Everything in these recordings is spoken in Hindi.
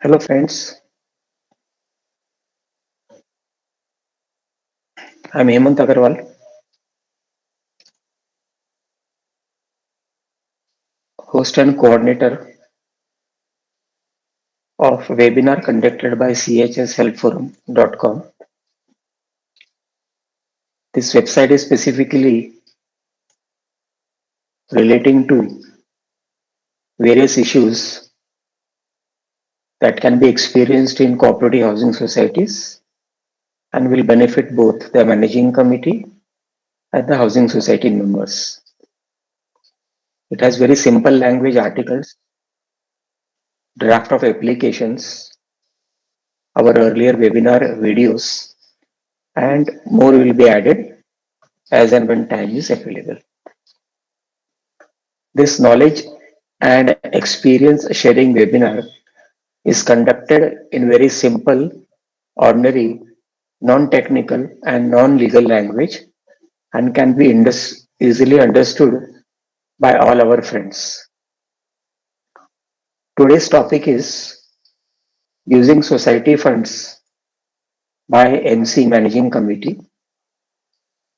Hello, friends. I'm Hemant Agarwal, host and coordinator of webinar conducted by chshelpforum.com. This website is specifically relating to various issues that can be experienced in cooperative housing societies and will benefit both the managing committee and the housing society members. It has very simple language articles, draft of applications, our earlier webinar videos, and more will be added as and when time is available. This knowledge and experience sharing webinar is conducted in very simple, ordinary, non-technical and non-legal language and can be easily understood by all our friends. Today's topic is using society funds by MC Managing Committee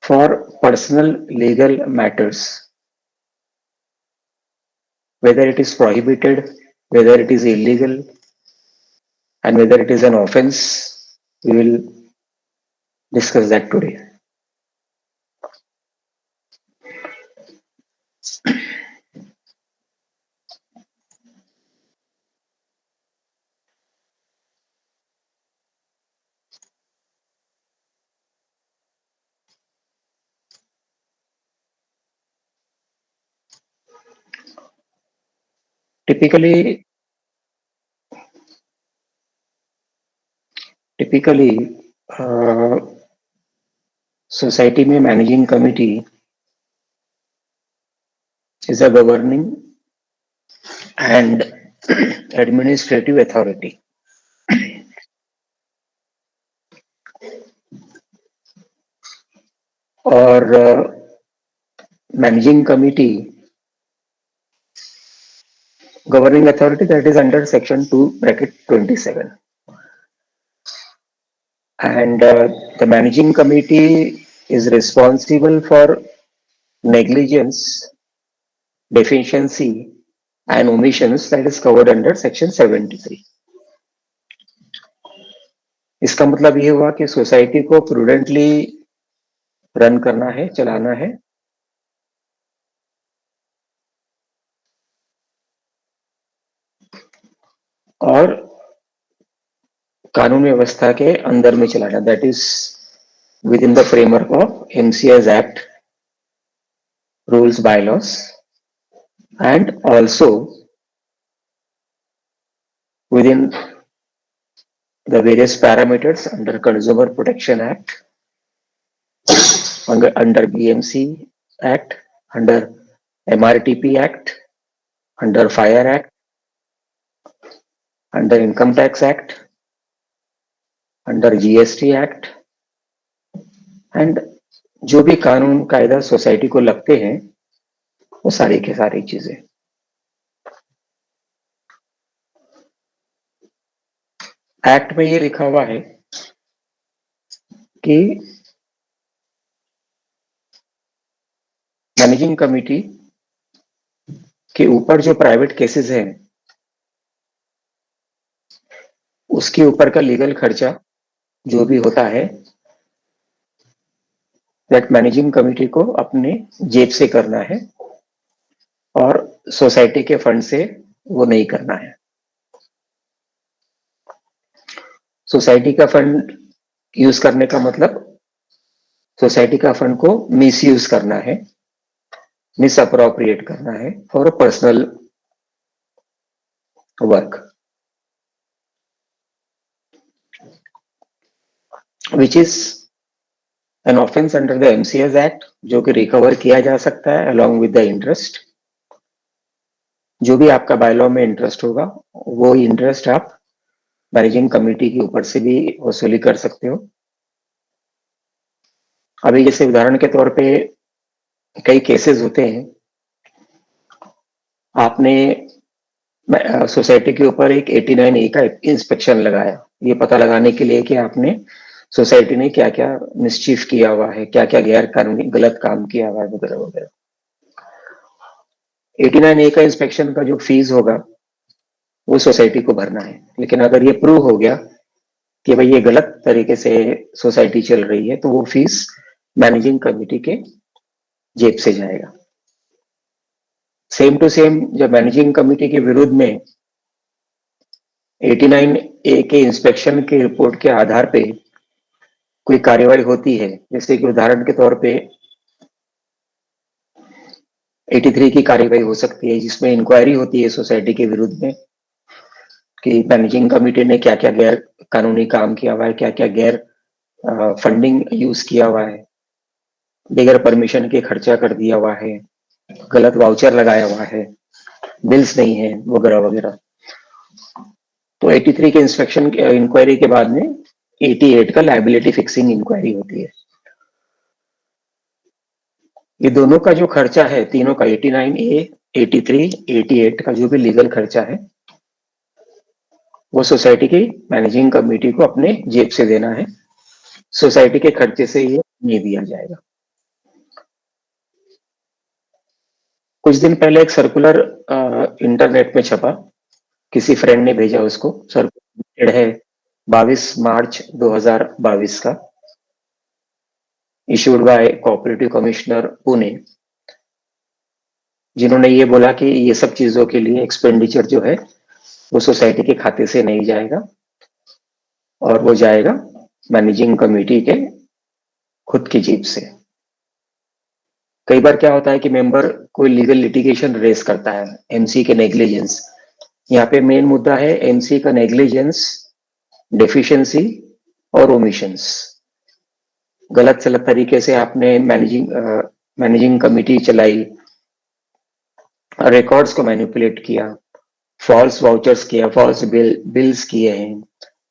for personal legal matters, whether it is prohibited, whether it is illegal, and whether it is an offense. We will discuss that today. Typically, typically society में managing committee is a governing and administrative authority. और managing committee governing authority that is under section 2 bracket 27, and the managing committee is responsible for negligence, deficiency and omissions that is covered under section 73. इसका मतलब ये हुआ कि सोसाइटी को प्रूडेंटली रन करना है, चलाना है, और कानून व्यवस्था के अंदर में चलाना, that is within the framework of MCS act, rules, bylaws, and also within the various parameters under consumer protection act, under BMC Act, under MRTP Act, under Fire Act, under Income Tax Act, under GST Act, and जो भी कानून कायदा सोसाइटी को लगते हैं वो सारी की सारी चीजें। एक्ट में ये लिखा हुआ है कि मैनेजिंग कमेटी के ऊपर जो प्राइवेट केसेस हैं उसके ऊपर का लीगल खर्चा जो भी होता है दैट मैनेजिंग कमेटी को अपने जेब से करना है और सोसाइटी के फंड से वो नहीं करना है। सोसाइटी का फंड यूज करने का मतलब सोसाइटी का फंड को मिसयूज करना है, मिसअप्रोप्रिएट करना है for personal work, which is an offence under the MCS act, जो कि रिकवर किया जा सकता है अलॉन्ग विद द इंटरेस्ट। जो भी आपका बायलॉ में इंटरेस्ट होगा वो इंटरेस्ट आप मैनेजिंग कमेटी के ऊपर से भी वसूली कर सकते हो। अभी जैसे उदाहरण के तौर पे कई केसेस होते हैं, आपने सोसाइटी के ऊपर एक 89A का इंस्पेक्शन लगाया, ये पता लगाने के लिए कि आपने सोसाइटी ने क्या-क्या मिसचीफ किया हुआ है, क्या-क्या गैर कानूनी गलत काम किया हुआ है वगैरह-वगैरह। 89A का इंस्पेक्शन का जो फीस होगा, वो सोसाइटी को भरना है। लेकिन अगर ये प्रूव हो गया कि भाई ये गलत तरीके से सोसाइटी चल रही है, तो वो फीस मैनेजिंग कमिटी के जेब से जाएगा। सेम टू सेम जब मैनेजिंग कमिटी के विरुद्ध में 89A के इंस्पेक्शन की रिपोर्ट के आधार पे कोई कार्यवाही होती है, जैसे कि उदाहरण के तौर पे 83 की कार्यवाही हो सकती है, जिसमें इंक्वायरी होती है सोसाइटी के विरुद्ध में कि मैनेजिंग कमिटी ने क्या-क्या गैर कानूनी काम किया हुआ है, क्या-क्या गैर फंडिंग यूज किया हुआ है, बगैर परमिशन के खर्चा कर दिया हुआ है, गलत वाउचर लगाया हुआ है, बिल्स नहीं है, वगैरह वगैरह। तो 83 के इंस्पेक्शन इंक्वायरी के बाद में 88 का लायबिलिटी फिक्सिंग इंक्वायरी होती है। ये दोनों का जो खर्चा है, तीनों का 89A, 83, 88 का जो भी लीगल खर्चा है, वो सोसाइटी की मैनेजिंग कमेटी को अपने जेब से देना है। सोसाइटी के खर्चे से ये नहीं दिया जाएगा। कुछ दिन पहले एक सर्कुलर इंटरनेट में छपा, किसी फ्रेंड ने भेजा उसको। सर्कुलर है 22 मार्च 2022 का, issued by cooperative commissioner Pune, जिन्होंने ये बोला कि ये सब चीजों के लिए एक्सपेंडिचर जो है वो सोसाइटी के खाते से नहीं जाएगा और वो जाएगा मैनेजिंग कमेटी के खुद की जेब से। कई बार क्या होता है कि मेंबर कोई लीगल लिटिगेशन रेस करता है, एमसी के नेग्लिजेंस। यहाँ पे मेन मुद्दा है एमसी का नेग्लिजेंस, डेफिशिएंसी और ओमिशंस। गलत सलत तरीके से आपने मैनेजिंग कमेटी चलाई, रिकॉर्ड्स को मैनिपुलेट किया, फॉल्स वाउचर्स किया, फॉल्स बिल्स किए हैं,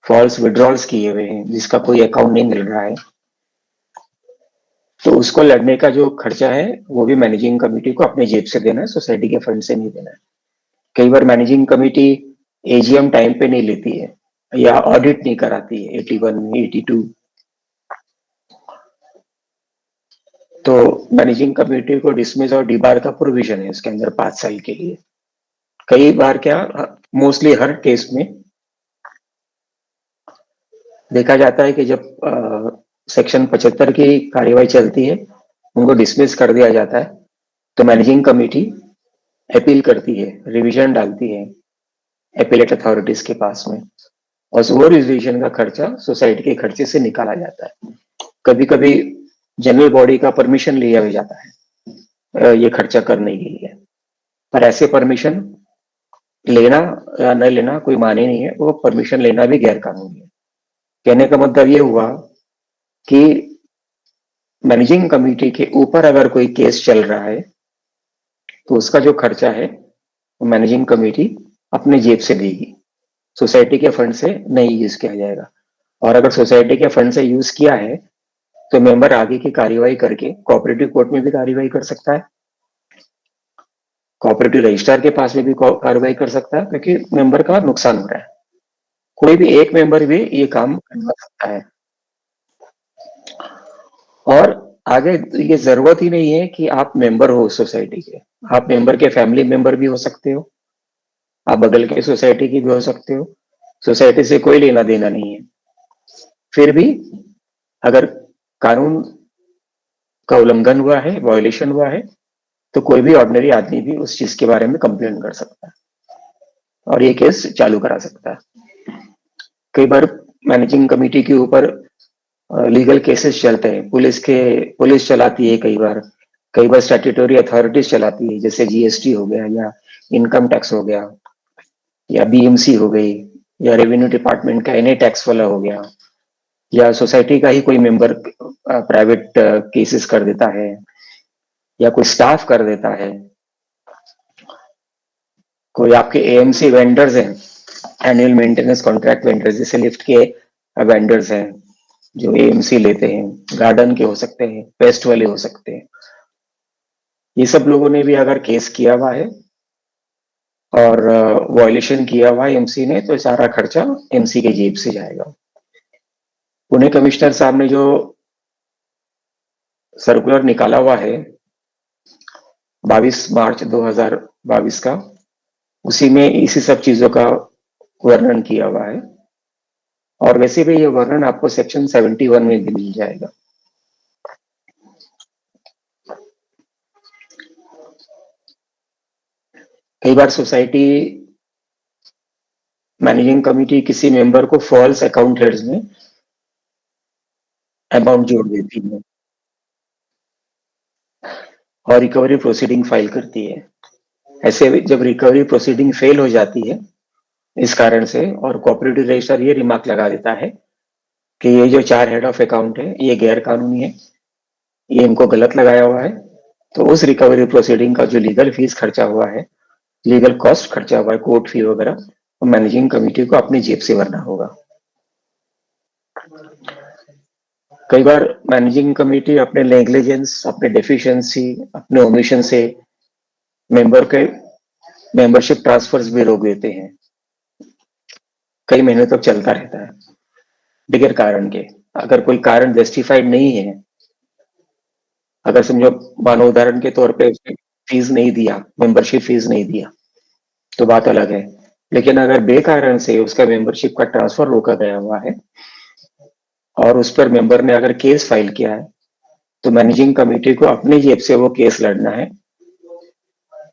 फॉल्स विड्रॉल्स किए हुए हैं जिसका कोई अकाउंट नहीं मिल रहा है, तो उसको लड़ने का जो खर्चा है वो भी मैनेजिंग कमेटी को अपने जेब से देना है, सोसाइटी के फंड से नहीं देना है। कई बार मैनेजिंग कमेटी एजीएम टाइम पे नहीं लेती है या ऑडिट नहीं कराती है 81 में, 82, तो मैनेजिंग कमेटी को डिसमिस और डिबार का प्रोविजन है इसके अंदर 5 साल के लिए। कई बार क्या, मोस्टली हर केस में देखा जाता है कि जब सेक्शन 75 की कार्यवाही चलती है, उनको डिसमिस कर दिया जाता है, तो मैनेजिंग कमेटी अपील करती है, रिवीजन डालती है एपीलेट अथॉरिटीज के पास में, और वो रिवीजन का खर्चा सोसाइटी के खर्चे से निकाला जाता है। कभी कभी जनरल बॉडी का परमिशन लिया भी जाता है ये खर्चा करने के लिए, पर ऐसे परमिशन लेना या न लेना कोई माने नहीं है, वो परमिशन लेना भी गैर कानूनी है। कहने का मतलब ये हुआ कि मैनेजिंग कमेटी के ऊपर अगर कोई केस चल रहा है तो उसका जो खर्चा है वो मैनेजिंग कमेटी अपने जेब से देगी, सोसाइटी के फंड से नहीं यूज किया जाएगा। और अगर सोसाइटी के फंड से यूज किया है तो मेंबर आगे की कार्यवाही करके कोऑपरेटिव कोर्ट में भी कार्यवाही कर सकता है, कोऑपरेटिव रजिस्ट्रार के पास में भी कार्रवाई कर सकता है, क्योंकि मेंबर का नुकसान हो रहा है। कोई भी एक मेंबर भी ये काम करवा सकता है। और आगे ये जरूरत ही नहीं है कि आप मेंबर हो सोसाइटी के, आप मेंबर के फैमिली मेंबर भी हो सकते हो, आप बगल के सोसाइटी की भी हो सकते हो, सोसाइटी से कोई लेना देना नहीं है। फिर भी अगर कानून का उल्लंघन हुआ है, वायोलेशन हुआ है, तो कोई भी ऑर्डिनरी आदमी भी उस चीज के बारे में कंप्लेन कर सकता है और ये केस चालू करा सकता है। कई बार मैनेजिंग कमेटी के ऊपर लीगल केसेस चलते हैं, पुलिस चलाती है, कई बार स्टैट्यूटरी अथॉरिटीज चलाती है, जैसे जीएसटी हो गया या इनकम टैक्स हो गया या बीएमसी हो गई या रेवेन्यू डिपार्टमेंट का एनए टैक्स वाला हो गया, या सोसाइटी का ही कोई मेंबर प्राइवेट केसेस कर देता है या कोई स्टाफ कर देता है, कोई आपके एएमसी वेंडर्स हैं, एनुअल मेंटेनेंस कॉन्ट्रैक्ट वेंडर्स, जैसे लिफ्ट के वेंडर्स हैं जो एएमसी लेते हैं, गार्डन के हो सकते हैं, पेस्ट वाले हो सकते हैं। ये सब लोगों ने भी अगर केस किया हुआ है और वायलेशन किया हुआ एमसी ने तो सारा खर्चा एमसी के जेब से जाएगा। पुणे कमिश्नर साहब ने जो सर्कुलर निकाला हुआ है 22 मार्च 2022 का, उसी में इसी सब चीजों का वर्णन किया हुआ है। और वैसे भी ये वर्णन आपको सेक्शन 71 में भी मिल जाएगा। कई बार सोसाइटी मैनेजिंग कमिटी किसी मेंबर को फॉल्स अकाउंट हेड्स में अमाउंट जोड़ देती है और रिकवरी प्रोसीडिंग फाइल करती है। ऐसे जब रिकवरी प्रोसीडिंग फेल हो जाती है इस कारण से, और कोऑपरेटिव रजिस्ट्रार ये रिमार्क लगा देता है कि ये जो 4 हेड ऑफ अकाउंट है ये गैर कानूनी है, ये इनको गलत लगाया हुआ है, तो उस रिकवरी प्रोसीडिंग का जो लीगल फीस खर्चा हुआ है, लीगल कॉस्ट खर्चा हुआ है, कोर्ट फी वगैरह, तो मैनेजिंग कमेटी को अपनी जेब से भरना होगा। कई बार मैनेजिंग कमेटी अपने नेग्लिजेंस, अपने डेफिशिएंसी, अपने ओमिशन से मेंबर के मेंबरशिप ट्रांसफर्स भी रोक देते हैं। कई महीने तक चलता रहता है बगैर कारण के। अगर कोई कारण जस्टिफाइड नहीं है, अगर समझो मानो उदाहरण के तौर पे उसने फीस नहीं दिया, मेंबरशिप फीस नहीं दिया, तो बात अलग है। लेकिन अगर बेकारण से उसका मेंबरशिप का ट्रांसफर रोका गया हुआ है और उस पर मेंबर ने अगर केस फाइल किया है, तो मैनेजिंग कमेटी को अपनी जेब से वो केस लड़ना है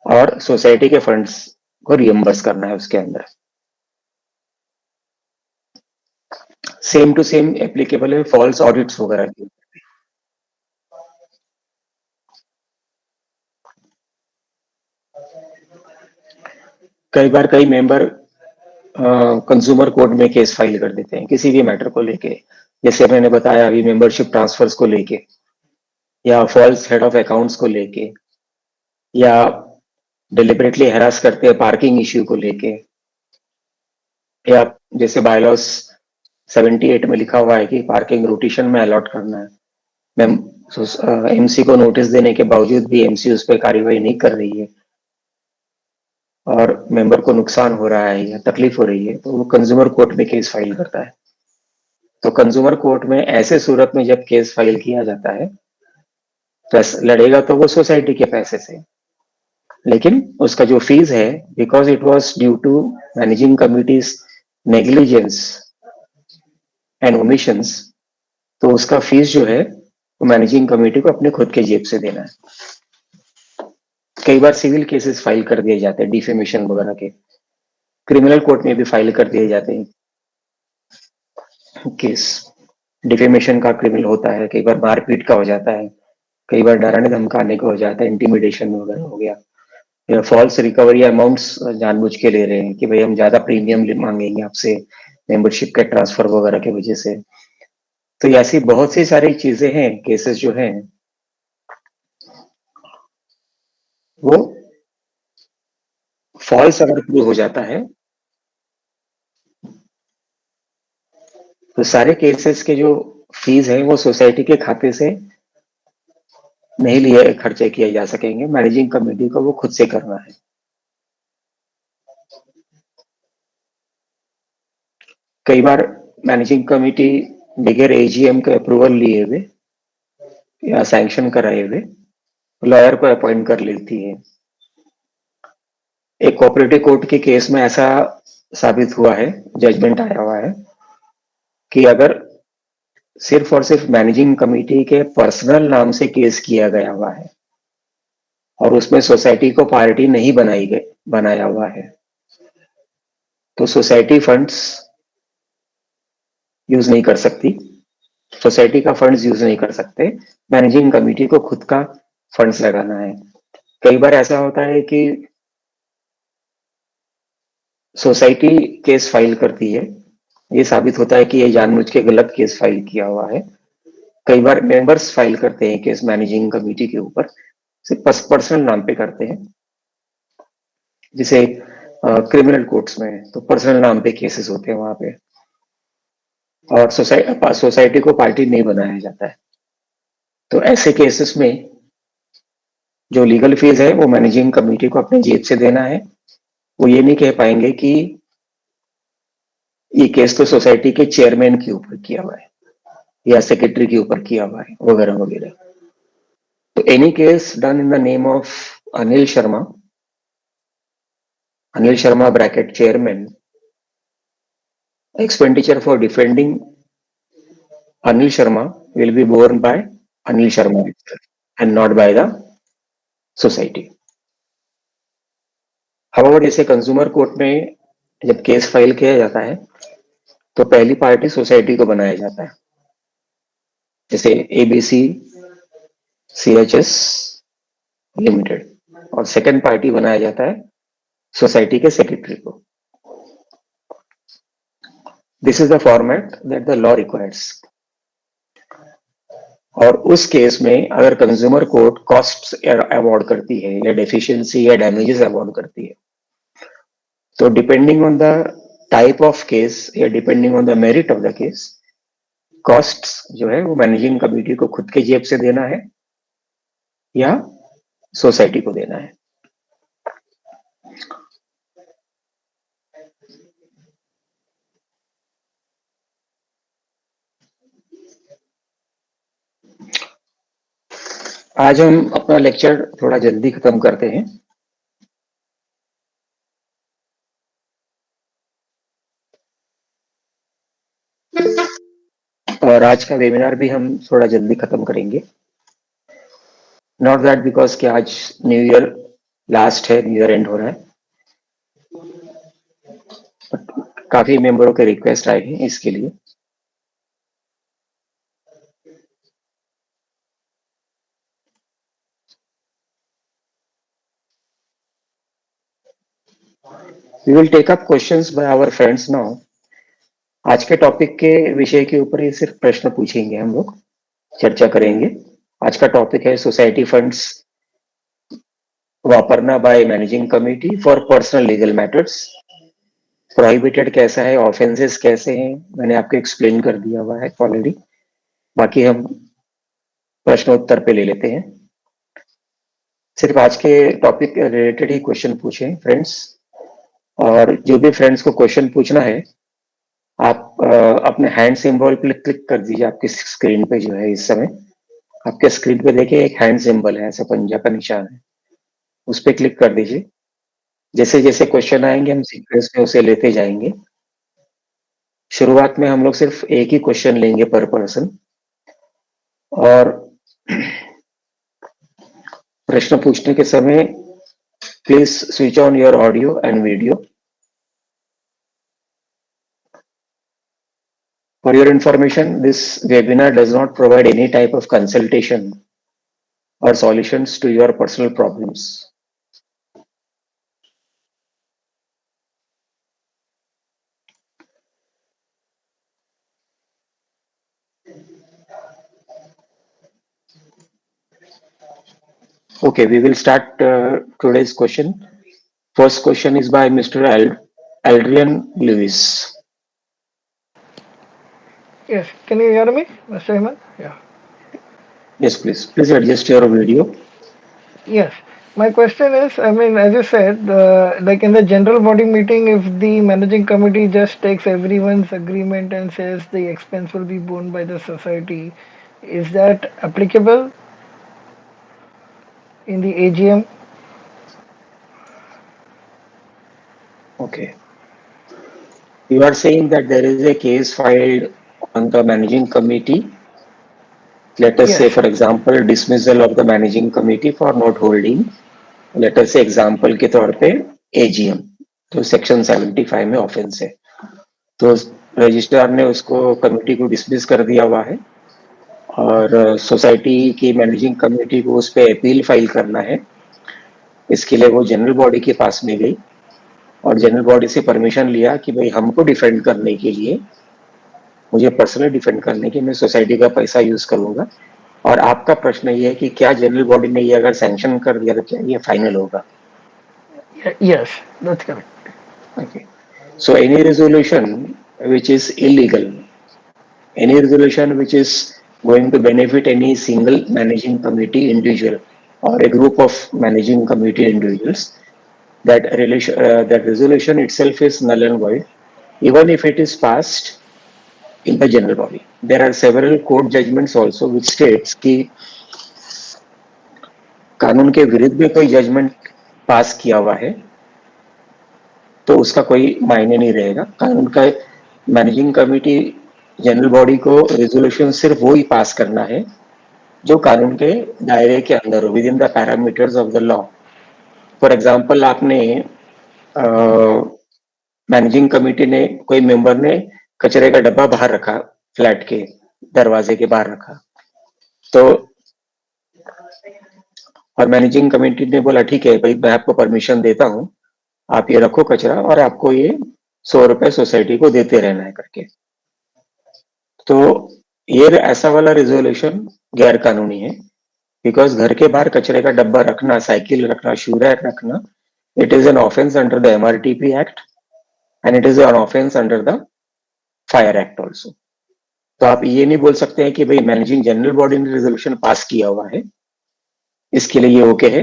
और सोसाइटी के फंड्स को रियम्बर्स करना है उसके अंदर। सेम टू सेम एप्लीकेबल है फॉल्स ऑडिट्स वगैरह की। कई बार कई मेंबर कंज्यूमर कोर्ट में केस फाइल कर देते हैं किसी भी मैटर को लेके, जैसे मैंने बताया अभी मेंबरशिप ट्रांसफर्स को लेके, या फॉल्स हेड ऑफ अकाउंट्स को लेके, या डिलिबरेटली हैरास करते हैं पार्किंग इश्यू को लेके, या जैसे बायलॉस 78 में लिखा हुआ है कि पार्किंग रोटेशन में अलॉट करना है, एमसी को नोटिस देने के बावजूद भी एमसी उस पर कार्यवाही नहीं कर रही है और मेंबर को नुकसान हो रहा है या तकलीफ हो रही है, तो वो कंज्यूमर कोर्ट में केस फाइल करता है। तो कंज्यूमर कोर्ट में ऐसे सूरत में जब केस फाइल किया जाता है, तो लड़ेगा तो वो सोसाइटी के पैसे से, लेकिन उसका जो फीस है, because it was due to managing committee's negligence and omissions, तो उसका फीस जो है वो मैनेजिंग कमेटी को अपने खुद के जेब से देना है। कई बार सिविल केसेस फाइल कर दिए जाते हैं डिफेमेशन वगैरह के, क्रिमिनल कोर्ट में भी फाइल कर दिए जाते हैं केस। डिफेमेशन का क्रिमिनल होता है, कई बार मारपीट का हो जाता है, कई बार डराने धमकाने का हो जाता है, इंटिमिडेशन वगैरह हो गया, या फॉल्स रिकवरी अमाउंट्स जानबूझ के ले रहे हैं कि भाई हम ज्यादा प्रीमियम मांगेंगे आपसे मेंबरशिप के ट्रांसफर वगैरह की वजह से। तो ऐसी बहुत सी सारी चीजें हैं, केसेस जो हैं वो फॉल्स अगर प्रूव हो जाता है, तो सारे केसेस के जो फीस है वो सोसाइटी के खाते से नहीं लिए खर्चे किए जा सकेंगे, मैनेजिंग कमेटी को वो खुद से करना है। कई बार मैनेजिंग कमेटी बगैर एजीएम के अप्रूवल लिए हुए या सैंक्शन कराए हुए लॉयर को अपॉइंट कर लेती है। एक कोऑपरेटिव कोर्ट के केस में ऐसा साबित हुआ है, जजमेंट आया हुआ है कि अगर सिर्फ और सिर्फ मैनेजिंग कमेटी के पर्सनल नाम से केस किया गया हुआ है और उसमें सोसाइटी को पार्टी नहीं बनाया हुआ है, तो सोसाइटी फंड्स यूज नहीं कर सकती, सोसाइटी का फंड्स यूज नहीं कर सकते, मैनेजिंग कमेटी को खुद का फंड्स लगाना है। कई बार ऐसा होता है कि सोसाइटी केस फाइल करती है, ये साबित होता है कि ये जानबूझ के गलत केस फाइल किया हुआ है। कई बार मेंबर्स फाइल करते हैं केस मैनेजिंग कमेटी के ऊपर, सिर्फ पर्सनल नाम पे करते हैं, जिसे क्रिमिनल कोर्ट्स में तो पर्सनल नाम पे केसेस होते हैं वहां पे, और सोसाइटी को पार्टी नहीं बनाया जाता है। तो ऐसे केसेस में जो लीगल फीस है वो मैनेजिंग कमेटी को अपने जेब से देना है वो ये नहीं कह पाएंगे कि ये केस तो सोसाइटी के चेयरमैन के ऊपर किया हुआ है या सेक्रेटरी के ऊपर किया हुआ है वगैरह वगैरह. तो any case done in the name of Anil Sharma bracket chairman, expenditure for defending Anil Sharma will be borne by Anil Sharma itself and not by the society. However, जैसे कंज्यूमर कोर्ट में जब केस फाइल किया जाता है तो पहली पार्टी सोसाइटी को बनाया जाता है, जैसे ABC CHS लिमिटेड, और सेकंड पार्टी बनाया जाता है सोसाइटी के सेक्रेटरी को. This is the format that the law requires. और उस केस में अगर कंज्यूमर कोर्ट कॉस्ट्स अवॉर्ड करती है या डेफिशिएंसी या डैमेजेस अवॉर्ड करती है, तो depending on the type of case या depending on the merit of the case, costs जो है वो मैनेजिंग कमेटी को खुद के जेब से देना है या सोसाइटी को देना है. आज हम अपना लेक्चर थोड़ा जल्दी खत्म करते हैं. और आज का वेबिनार भी हम थोड़ा जल्दी खत्म करेंगे. नॉट दैट बिकॉज कि आज न्यू ईयर लास्ट है, न्यू ईयर एंड हो रहा है, काफी मेंबरों के रिक्वेस्ट आए हैं इसके लिए. We will take up questions by our friends now. आज के टॉपिक के विषय के ऊपर ही सिर्फ प्रश्न पूछेंगे, हम लोग चर्चा करेंगे. आज का टॉपिक है सोसाइटी फंड्स वापरना by managing committee for personal legal matters. Prohibited कैसा है, ऑफेंसेस कैसे हैं, मैंने आपको एक्सप्लेन कर दिया हुआ है ऑलरेडी. बाकी हम प्रश्नोत्तर पे ले लेते हैं. सिर्फ आज के टॉपिक के रिलेटेड ही क्वेश्चन पूछें फ्रेंड्स. और जो भी फ्रेंड्स को क्वेश्चन पूछना है, आप अपने हैंड सिंबल पे क्लिक कर दीजिए. आपकी स्क्रीन पे जो है इस समय आपके स्क्रीन पे देखिए एक हैंड सिंबल है, ऐसा पंजा का निशान है, उस पर क्लिक कर दीजिए. जैसे जैसे क्वेश्चन आएंगे हम सीक्वेंस में उसे लेते जाएंगे. शुरुआत में हम लोग सिर्फ एक ही क्वेश्चन लेंगे पर पर्सन, और प्रश्न पूछने के समय please switch on your audio and video. For your information, this webinar does not provide any type of consultation or solutions to your personal problems. Okay, we will start today's question. First question is by Mr. Adrian Lewis. Yes, can you hear me, Mr. Hemant? Yeah. Yes, please. Please adjust your video. Yes. My question is, I mean, as you said, like in the general body meeting, if the managing committee just takes everyone's agreement and says the expense will be borne by the society, is that applicable in the AGM? Okay. You are saying that there is a case filed on the managing committee. Let us say, for example, dismissal of the managing committee for not holding. Let us say example के तौर पे AGM, तो सेक्शन 75 में ऑफेंस है, तो रजिस्ट्रार ने उसको कमेटी को डिसमिस कर दिया हुआ है और सोसाइटी की मैनेजिंग कमेटी को उस पर अपील फाइल करना है. इसके लिए वो जनरल बॉडी के पास में गई और जनरल बॉडी से परमिशन लिया कि भाई हमको डिफेंड करने के लिए, मुझे पर्सनली डिफेंड करने के, मैं सोसाइटी का पैसा यूज करूंगा. और आपका प्रश्न ये है कि क्या जनरल बॉडी ने ये अगर सैंक्शन कर दिया तो क्या ये फाइनल होगा? Yes, that's correct. Okay. So any resolution which is illegal, any resolution which is going to benefit any single managing committee individual or a group of managing committee individuals, that resolution itself is null and void, even if it is passed in the general body. There are several court judgments also which states कि कानून के विरुद्ध में कोई जजमेंट पास किया हुआ है तो उसका कोई मायने नहीं रहेगा. कानून का मैनेजिंग कमेटी जनरल बॉडी को रेजोल्यूशन सिर्फ वो ही पास करना है जो कानून के दायरे के अंदर हो, with in the parameters of the law. For example आपने मैनेजिंग कमेटी ने कोई मेंबर ने कचरे का डब्बा बाहर रखा, फ्लैट के दरवाजे के बाहर रखा, तो और मैनेजिंग कमेटी ने बोला ठीक है भाई मैं आपको परमिशन देता हूं, आप ये रखो कचरा और आपको ये 100 रुपए सोसाइटी को देते रहना है करके. तो ये ऐसा वाला रिजोल्यूशन गैर कानूनी है, बिकॉज घर के बाहर कचरे का डब्बा रखना, साइकिल रखना, शू रैक रखना, it is an offence under the MRTP act and it is an offence under the fire act also. तो आप ये नहीं बोल सकते हैं कि भाई मैनेजिंग जनरल बॉडी ने रेजोल्यूशन पास किया हुआ है इसके लिए ये ओके है,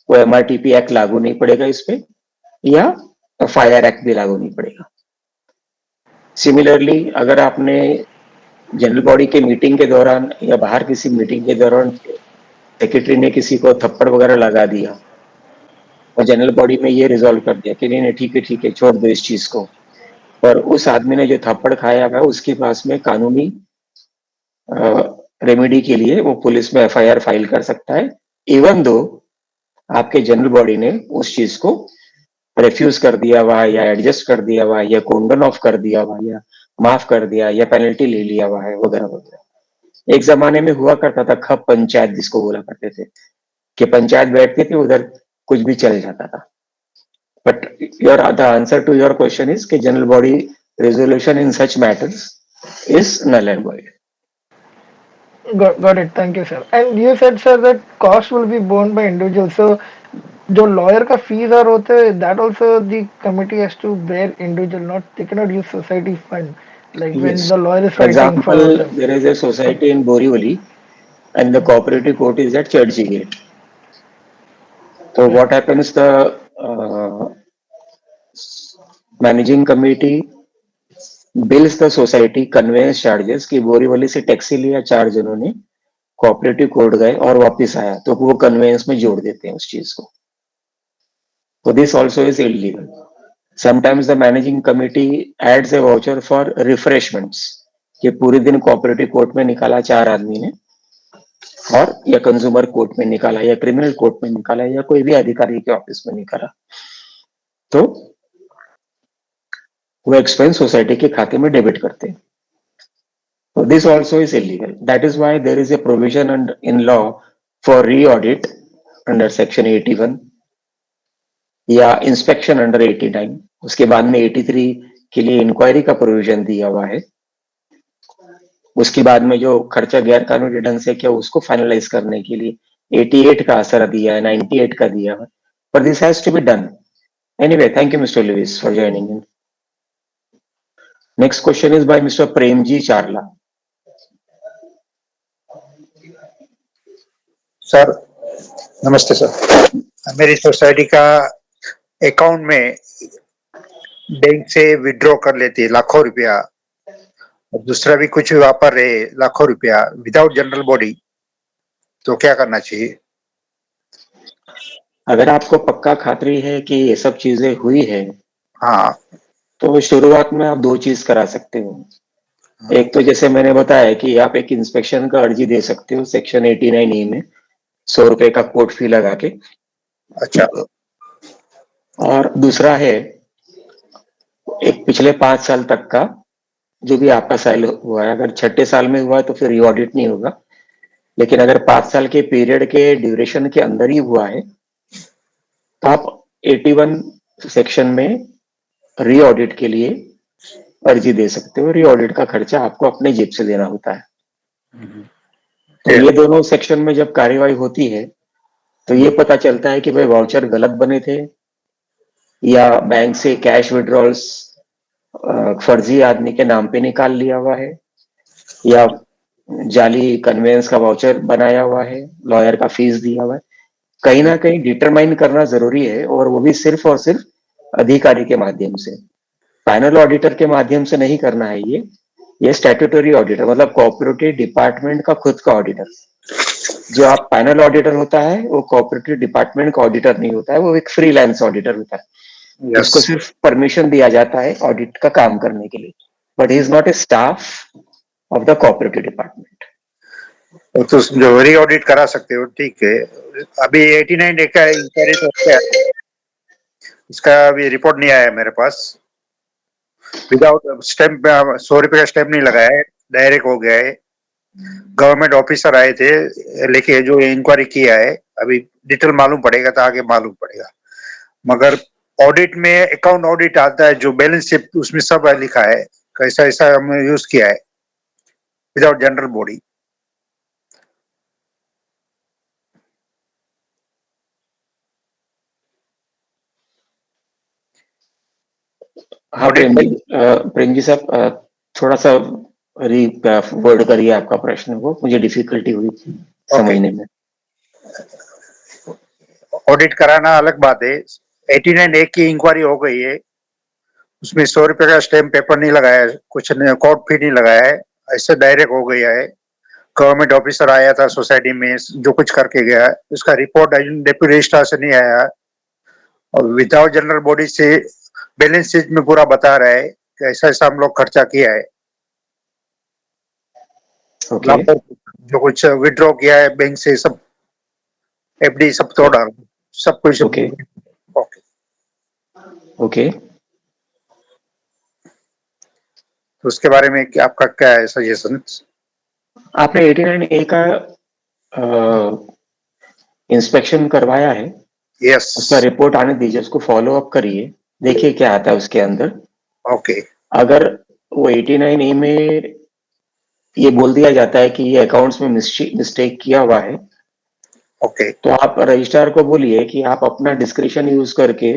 वो MRTP एक्ट लागू नहीं पड़ेगा इस पे या फायर एक्ट भी लागू नहीं पड़ेगा. सिमिलरली अगर आपने जनरल बॉडी के मीटिंग के दौरान या बाहर किसी मीटिंग के दौरान सेक्रेटरी ने किसी को थप्पड़ वगैरह लगा दिया और जनरल बॉडी में ये रिजॉल्व कर दिया कि नहीं ठीक है छोड़ दो इस चीज को, और उस आदमी ने जो थप्पड़ खाया हुआ उसके पास में कानूनी रेमेडी के लिए वो पुलिस में FIR फाइल कर सकता है, इवन दो आपके जनरल बॉडी ने उस चीज को रेफ्यूज कर दिया हुआ या एडजस्ट कर दिया हुआ या कोंडन ऑफ कर दिया हुआ या माफ कर दिया या पेनल्टी ले लिया हुआ है वगैरह वगैरह. एक जमाने में हुआ करता था खप पंचायत जिसको बोला करते थे कि पंचायत बैठती थी उधर कुछ भी चल जाता था. But the answer to your question is कि general body resolution in such matters is null and void. Got it. Thank you, sir. And you said, sir, that cost will be borne by individuals. So, जो लॉयर का फीस और होते हैं that also the committee has to bear individual, not they cannot use society fund like when Yes. the lawyer is For fighting for example, there is a society in Borivali and the cooperative court is at Churchgate. So what happens, the managing committee bills the society conveyance charges कि बोरीवली से टैक्सी लिया 4 जनों ने, कोऑपरेटिव कोर्ट गए और वापस आया तो वो कन्वेंस में जोड़ देते हैं उस चीज को. So this also is illegal. Sometimes the managing committee adds a voucher for refreshments कि पूरे दिन कोऑपरेटिव कोर्ट में निकाला 4 आदमी ने और या कंज्यूमर कोर्ट में निकाला या क्रिमिनल कोर्ट में निकाला या कोई भी अधिकारी के ऑफिस में निकाला, तो वो एक्सपेंस सोसाइटी के खाते में डेबिट करते हैं. So this also is illegal. That is why there is a provision in law for re-audit under section 81 या इंस्पेक्शन अंडर 89. उसके बाद में 83 के लिए इंक्वायरी का प्रोविजन दिया हुआ है. उसके बाद में जो खर्चा गैर कानूनी ढंग से किया उसको फाइनलाइज करने के लिए 88 का असर दिया है, 98 का दिया है. पर this has to be done. Anyway, thank you mister Louis for joining in. Next question is by mister Premji Charla. Sir नमस्ते सर. मेरी सोसाइटी का अकाउंट में बैंक से विड्रॉ कर लेती है लाखों रुपया और दूसरा भी कुछ वापर रहे लाखों रुपया विदाउट जनरल बॉडी, तो क्या करना चाहिए? अगर आपको पक्का खातरी है कि ये सब चीजें हुई है, हाँ, तो शुरुआत में आप 2 चीज करा सकते हो. एक तो जैसे मैंने बताया कि आप एक इंस्पेक्शन का अर्जी दे सकते हो सेक्शन 89E में 100 रुपए का कोर्ट फी लगा के. अच्छा. और दूसरा है एक पिछले 5 साल तक का जो भी आपका साल हुआ है, अगर 6ठे साल में हुआ है तो फिर रीऑडिट नहीं होगा, लेकिन अगर 5 साल के पीरियड के ड्यूरेशन के अंदर ही हुआ है तो आप 81 सेक्शन में रीऑडिट के लिए अर्जी दे सकते हो. रीऑडिट का खर्चा आपको अपने जेब से देना होता है. तो ये दोनों सेक्शन में जब कार्यवाही होती है तो ये पता चलता है कि भाई वाउचर गलत बने थे या बैंक से कैश विड्रॉल्स फर्जी आदमी के नाम पे निकाल लिया हुआ है या जाली कन्वेंस का वाउचर बनाया हुआ है, लॉयर का फीस दिया हुआ है. कहीं ना कहीं डिटरमाइन करना जरूरी है, और वो भी सिर्फ और सिर्फ अधिकारी के माध्यम से, पैनल ऑडिटर के माध्यम से नहीं करना है। ये स्टैट्यूटरी ऑडिटर, मतलब कोऑपरेटिव डिपार्टमेंट का खुद का ऑडिटर। जो आप पैनल ऑडिटर होता है वो कोऑपरेटिव डिपार्टमेंट का ऑडिटर नहीं होता है, वो एक फ्रीलांस ऑडिटर होता है, जिसको यस। सिर्फ परमिशन दिया जाता है ऑडिट का काम करने के लिए, but he is not A staff of the cooperative department. तो जो री ऑडिट करा सकते हो, ठीक है। अभी 89 डे का इंक्वायरी तो क्या है, इसका अभी रिपोर्ट नहीं आया मेरे पास। विदाउट स्टैम्प 100 रुपए का स्टैम्प नहीं लगाया है, डायरेक्ट हो गया है। गवर्नमेंट ऑफिसर आए थे लेके, जो इंक्वायरी किया है, अभी डिटेल मालूम पड़ेगा तो आगे मालूम पड़ेगा। मगर ऑडिट में अकाउंट ऑडिट आता है, जो बैलेंस शीट उसमें सब लिखा है, कैसा ऐसा हमने यूज किया है विदाउट जनरल बॉडी। हाँ ऑडिट प्रेम जी साहब, थोड़ा सा री वर्ड करिए आपका प्रश्न को, मुझे डिफिकल्टी हुई समझने में। ऑडिट कराना अलग बात है। 89 एक की इंक्वायरी हो गई है, उसमें 100 रुपए का स्टैम्प पेपर नहीं लगाया है, कुछ नहीं, कोर्ट फी नहीं लगाया है, ऐसे डायरेक्ट हो गया है। गवर्नमेंट ऑफिसर आया था सोसाइटी में, जो कुछ करके गया है, उसका रिपोर्ट डेप्यूटी रजिस्ट्रार से नहीं आया, और विदाउट जनरल बॉडी से बैलेंस शीट में पूरा बता रहा है कि ऐसा ऐसा हम लोग खर्चा किया है। ओके जो कुछ विड्रॉ किया है बैंक से, सब एफडी सब तोड़ा, सब कुछ। Okay okay. ओके। तो उसके बारे में आपका क्या है सजेशन? आपने 89 ए का इंस्पेक्शन करवाया है, यस। उसका रिपोर्ट आने दीजिए, उसको फॉलो अप करिए, देखिए क्या आता है उसके अंदर। ओके। अगर वो 89 ए में ये बोल दिया जाता है कि ये अकाउंट्स में मिस्टेक किया हुआ है, ओके। तो आप रजिस्ट्रार को बोलिए कि आप अपना डिस्क्रिप्शन यूज करके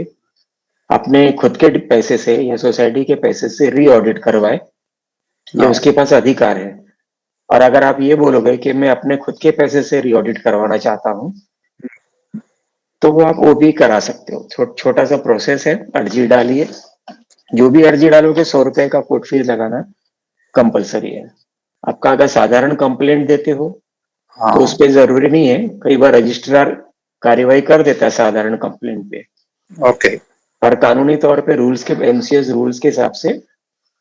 अपने खुद के पैसे से या सोसाइटी के पैसे से री ऑडिट करवाए, ये उसके पास अधिकार है। और अगर आप ये बोलोगे कि मैं अपने खुद के पैसे से री ऑडिट करवाना चाहता हूँ, तो वो आप वो भी करा सकते हो। छोटा सा प्रोसेस है, अर्जी डालिए, जो भी अर्जी डालोगे 100 रुपए का कोर्ट फीस लगाना कंपलसरी है। आपका अगर साधारण कंप्लेंट देते हो तो उस पे जरूरी नहीं है, कई बार रजिस्ट्रार कार्यवाही कर देता है साधारण कंप्लेंट पे, ओके। पर कानूनी तौर पे रूल्स के एमसीएस रूल्स के हिसाब से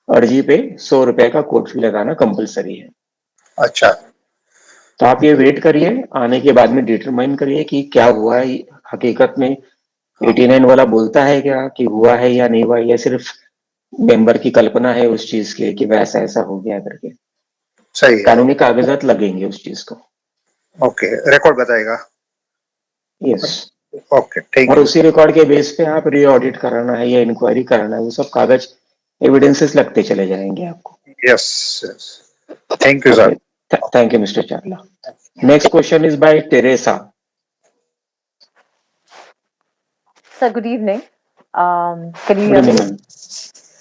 अर्जी पे 100 रुपए का कोर्ट फी लगाना कंपलसरी है। अच्छा। तो आप ये वेट करिए, आने के बाद में डिटरमाइन करिए कि क्या हुआ है हकीकत में। 89 वाला बोलता है क्या कि हुआ है या नहीं हुआ, या सिर्फ मेंबर की कल्पना है उस चीज के कि वैसा ऐसा हो गया करके। सही है। कानूनी कागजात लगेंगे उस चीज को। ओके, रिकॉर्ड बताएगा। यस। ओके, थैंक और यू। उसी रिकॉर्ड के बेस पे आप री ऑडिट कराना है या इंक्वायरी कराना है, वो सब कागज एविडेंसेस लगते चले जाएंगे आपको। Yes. Thank you okay, sir. Thank you mister Chawla. Next question is bye Teresa. Sir, good evening. Can you good hear me? Evening ma'am.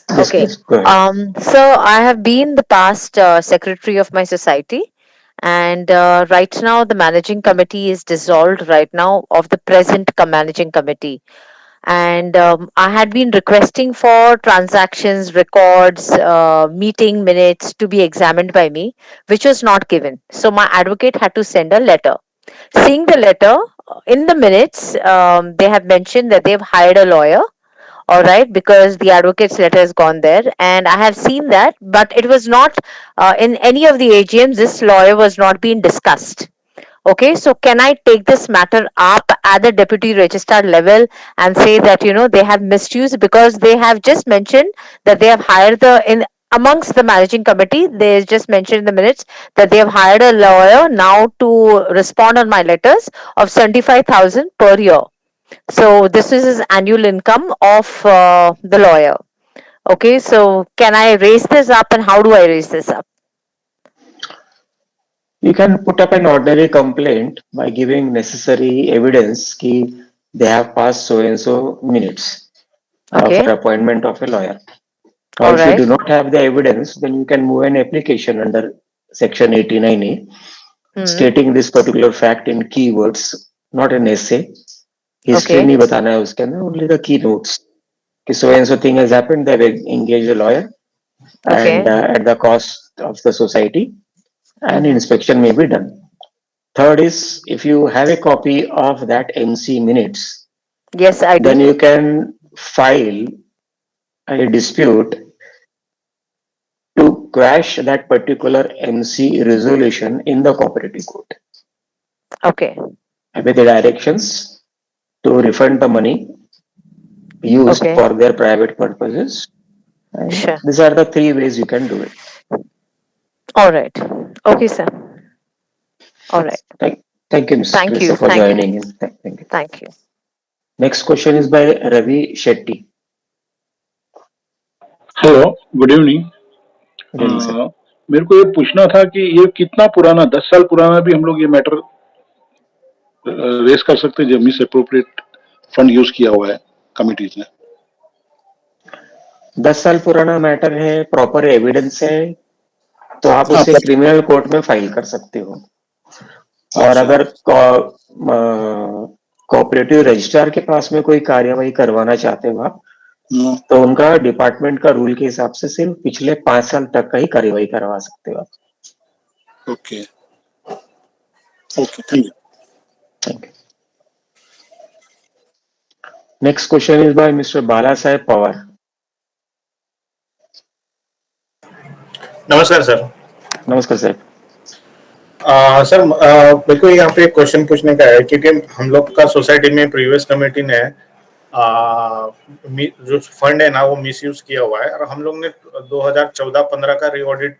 Yes Okay. Please go ahead. So I have been the past secretary of my society, and right now the managing committee is dissolved right now of the present managing committee. And I had been requesting for transactions, records, meeting minutes to be examined by me, which was not given. So my advocate had to send a letter. Seeing the letter, in the minutes, they have mentioned that they've hired a lawyer, all right, because the advocate's letter has gone there, and I have seen that, but it was not in any of the AGMs, this lawyer was not being discussed. Okay, so can I take this matter up at the deputy registrar level and say that they have misused, because they have just mentioned that they have hired the in amongst the managing committee, they just mentioned in the minutes that they have hired a lawyer now to respond on my letters of 75,000 per year. So this is his annual income of the lawyer. Okay, so can I raise this up, and how do I raise this up? You can put up an ordinary complaint by giving necessary evidence कि they have passed so and so minutes Okay, for appointment of a lawyer. Or all if you right. do not have the evidence, then you can move an application under section 89A Hmm. stating this particular fact in keywords not an essay. History Okay. नहीं बताना है उसके अंदर, only the keynotes. कि so and so thing has happened, they've engaged a lawyer and Okay. at the cost of the society, and Mm-hmm. inspection may be done. Third is if you have a copy of that MC minutes, Yes, I then do. you can file a dispute to quash that particular MC resolution in the cooperative court Okay. with the directions to refund the money used Okay. for their private purposes. And Sure. these are the three ways you can do it. All right. Okay, sir. All right. Thank you, Mr. Thank you. Teresa, for Thank you. joining in. Thank you. Thank you. Next question is by Ravi Shetty. Hello, good evening. Good evening, sir. मेरे को ये पूछना था कि ये कितना पुराना, 10 साल पुराना भी हम लोग ये मैटर रेस कर सकते हैं जब मिस अप्रोप्रिएट फंड यूज किया हुआ है कमिटीज ने? 10 साल पुराना मैटर है, प्रॉपर एविडेंस है, तो आप हाँ, उसे क्रिमिनल कोर्ट में फाइल कर सकते हो। और अच्छा। अगर कोऑपरेटिव रजिस्ट्रार के पास में कोई कार्यवाही करवाना चाहते हो आप, तो उनका डिपार्टमेंट का रूल के हिसाब से सिर्फ पिछले 5 साल तक का ही कार्यवाही करवा सकते हो आप। Okay, okay, thank you. Thank you. Next question is by mister Bala Saheb Pawar. नमस्कार सर। नमस्कार सर। सर मेरे को यहाँ पे क्वेश्चन पूछने का है, क्योंकि हम लोग का सोसाइटी में प्रीवियस कमेटी ने जो फंड है ना वो मिसयूज किया हुआ है, और हम लोग ने 2014-15 का रीऑडिट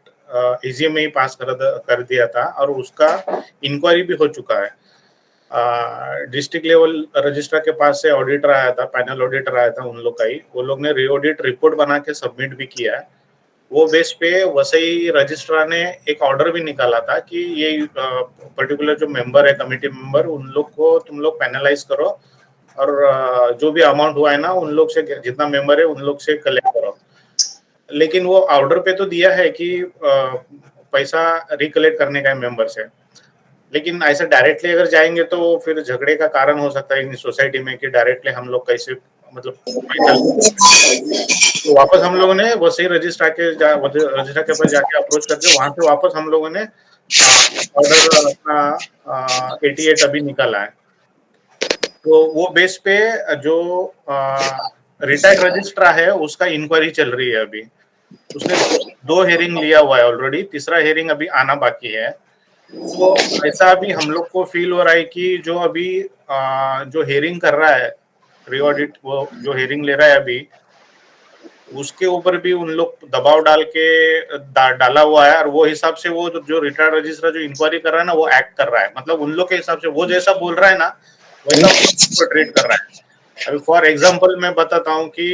एजीएम में ही पास कर दिया था, और उसका इंक्वायरी भी हो चुका है। डिस्ट्रिक्ट लेवल रजिस्ट्रार के पास से ऑडिटर आया था, पैनल ऑडिटर आया था उन लोग का ही, वो लोग ने रीऑडिट रिपोर्ट बना के सबमिट भी किया है। वो बेस पे वसई रजिस्ट्रार ने एक ऑर्डर भी निकाला था कि ये पर्टिकुलर जो मेंबर है, कमेटी मेंबर, उन लोग को तुम लोग पैनलाइज करो, और जो भी अमाउंट हुआ है ना उन लोग से, जितना मेंबर है उन लोग से कलेक्ट करो। लेकिन वो ऑर्डर पे तो दिया है कि पैसा रिकलेक्ट करने का है मेंबर से, लेकिन ऐसा डायरेक्टली अगर जाएंगे तो फिर झगड़े का कारण हो सकता है सोसाइटी में कि डायरेक्टली हम लोग कैसे मतलब पैसा। तो वापस हम लोगों ने वसई रजिस्ट्रार के पास जाके अप्रोच करके वहां से वापस हम लोगों ने ऑर्डर अपना 88 अभी निकाला है। तो वो बेस पे जो रिटायर्ड रजिस्ट्रार है उसका इंक्वायरी चल रही है अभी। उसने दो हेयरिंग लिया हुआ है ऑलरेडी, तीसरा हेयरिंग अभी आना बाकी है। तो ऐसा अभी हम लोग को फील हो रहा है कि जो अभी जो हेयरिंग कर रहा है रीऑडिट, वो जो हेयरिंग ले रहा है अभी, उसके ऊपर भी उन लोग दबाव डाल के डाला हुआ है, और वो हिसाब से वो जो रिटायर्ड रजिस्ट्रार जो इंक्वायरी कर रहा है ना वो एक्ट कर रहा है। मतलब उन लोग के हिसाब से वो जैसा बोल रहा है ना वैसा वो ट्रीट कर रहा है। अभी फॉर एग्जांपल मैं बताता हूँ कि